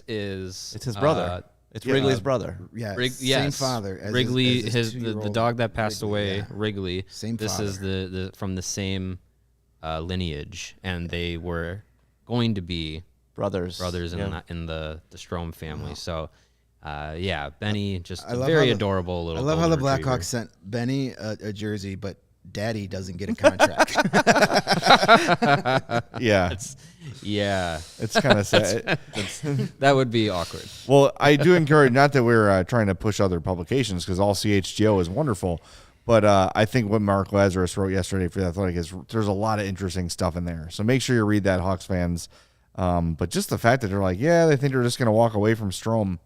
is It's his brother. It's Wrigley's brother. Yeah, same yes. father. As Wrigley, his the 2-year-old dog that passed Wrigley, away, yeah. Wrigley. Same This father. is the from the same lineage, and they were going to be Brothers. in the Strome family. So, yeah, Benny, just I a love very how adorable I little. love how the golden Blackhawks retriever. sent Benny a jersey, but Daddy doesn't get a contract. Yeah, Yeah, it's kind of sad. that would be awkward. Well, I do encourage, not that we're trying to push other publications, because all CHGO is wonderful, but I think what Mark Lazarus wrote yesterday for The Athletic is there's a lot of interesting stuff in there. So make sure you read that, Hawks fans. But just the fact that they're like, yeah, they think they're just going to walk away from Strome.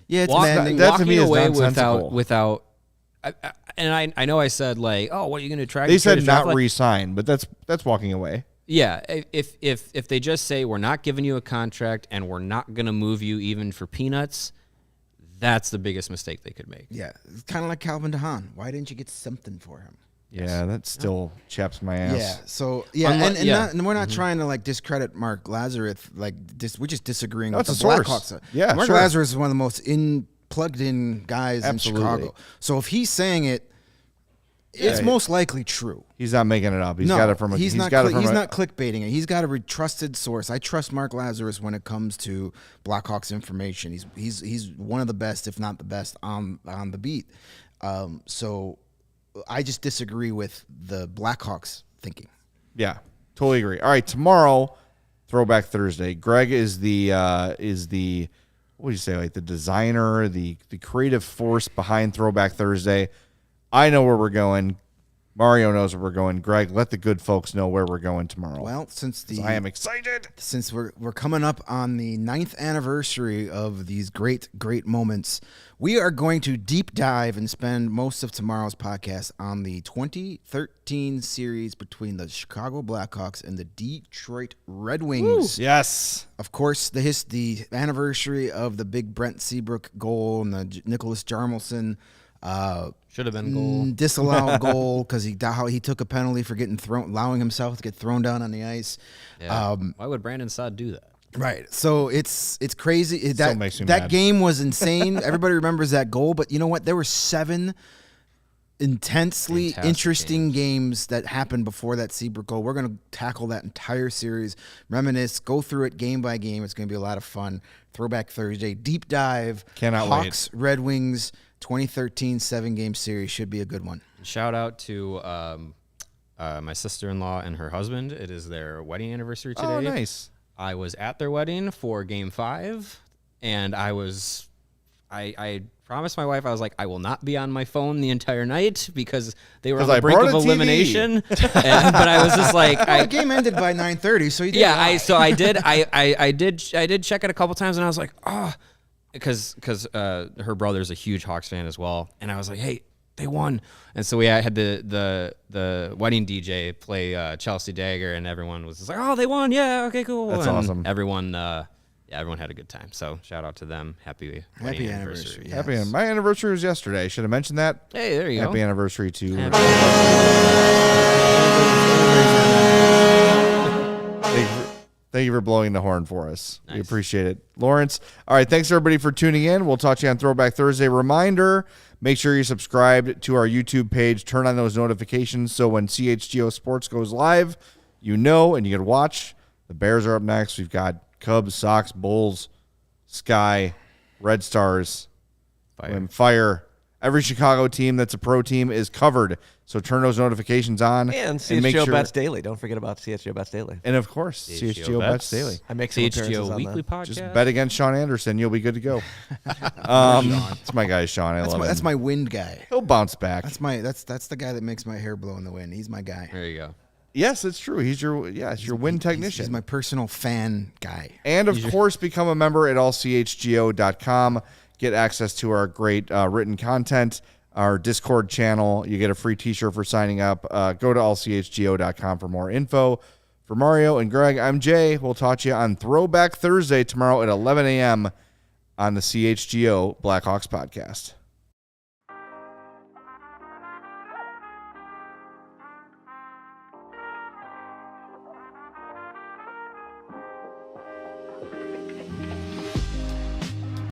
Yeah, it's Walking maddening. that to me is away nonsensical. without. I know I said like, oh, what are you going to try? They said not re-sign, but that's walking away. Yeah, if they just say we're not giving you a contract and we're not going to move you even for peanuts, that's the biggest mistake they could make. Yeah, it's kind of like Calvin DeHaan. Why didn't you get something for him? Yeah, that still chaps my ass. Yeah. So yeah, and we're not trying to like discredit Mark Lazarus. Like we're just disagreeing No, with the it's a source. Blackhawks. Yeah, Mark sure. Lazarus is one of the most plugged in guys Absolutely. in Chicago. So if he's saying it, it's most likely true. He's not making it up. He's got it from a. he's not got it from not clickbaiting it. He's got a trusted source. I trust Mark Lazarus when it comes to Blackhawks information. He's one of the best, if not the best, on the beat. So I just disagree with the Blackhawks thinking. Yeah, totally agree. All right, tomorrow, Throwback Thursday. Greg is the what do you say, like the designer, the creative force behind Throwback Thursday. I know where we're going. Mario knows where we're going. Greg, let the good folks know where we're going tomorrow. Well, since I am excited. Since we're coming up on the 9th anniversary of these great moments, we are going to deep dive and spend most of tomorrow's podcast on the 2013 series between the Chicago Blackhawks and the Detroit Red Wings. Yes. Of course, the anniversary of the big Brent Seabrook goal and the Nicholas Jarmelson Should have been goal. disallowed goal because he took a penalty for allowing himself to get thrown down on the ice. Yeah. Why would Brandon Saad do that? Right. So it's crazy. Still makes me that mad. game was insane. Everybody remembers that goal, but you know what? There were 7 intensely Fantastic interesting games that happened before that Seabrook goal. We're going to tackle that entire series, reminisce, go through it game by game. It's going to be a lot of fun. Throwback Thursday, deep dive. Cannot Hawks, Red Wings, 2013 7-game series should be a good one. Shout out to my sister-in-law and her husband. It is their wedding anniversary today. Oh, nice. I was at their wedding for Game 5, and I was I promised my wife, I was like, I will not be on my phone the entire night because they were on 'Cause the I brink brought of a TV. but I was just like, The game ended by 9:30, so you did. yeah, lie. I did check it a couple times, and I was like, oh, because her brother's a huge Hawks fan as well, and I was like, hey, they won, and so we had the wedding DJ play Chelsea Dagger, and everyone was just like, oh, they won, yeah, okay, cool. That's and awesome. Everyone had a good time. So shout out to them. Happy wedding anniversary. anniversary. Yeah. Happy. My anniversary was yesterday. I should have mentioned that. Hey, there you Happy go. anniversary to. Thank you for blowing the horn for us. We Nice. appreciate it. Lawrence. All right. Thanks, everybody, for tuning in. We'll talk to you on Throwback Thursday. Reminder, make sure you're subscribed to our YouTube page. Turn on those notifications so when CHGO Sports goes live, you know, and you can watch. The Bears are up next. We've got Cubs, Sox, Bulls, Sky, Red Stars, Fire. Every Chicago team that's a pro team is covered. So turn those notifications on. And make CHGO sure, Bets Daily. Don't forget about CHGO Bets Daily. And of course, CHGO Bets Daily. I make some appearances CHGO on Weekly that. Podcast. Just bet against Sean Anderson. You'll be good to go. It's my guy, Sean. I love him. That's my wind guy. He'll bounce back. That's the guy that makes my hair blow in the wind. He's my guy. There you go. Yes, it's true. He's your wind technician. He's my personal fan guy. And of course, become a member at allchgo.com. Get access to our great written content, our Discord channel. You get a free t-shirt for signing up. Go to allchgo.com for more info. For Mario and Greg, I'm Jay. We'll talk to you on Throwback Thursday tomorrow at 11 a.m. on the CHGO Blackhawks Podcast.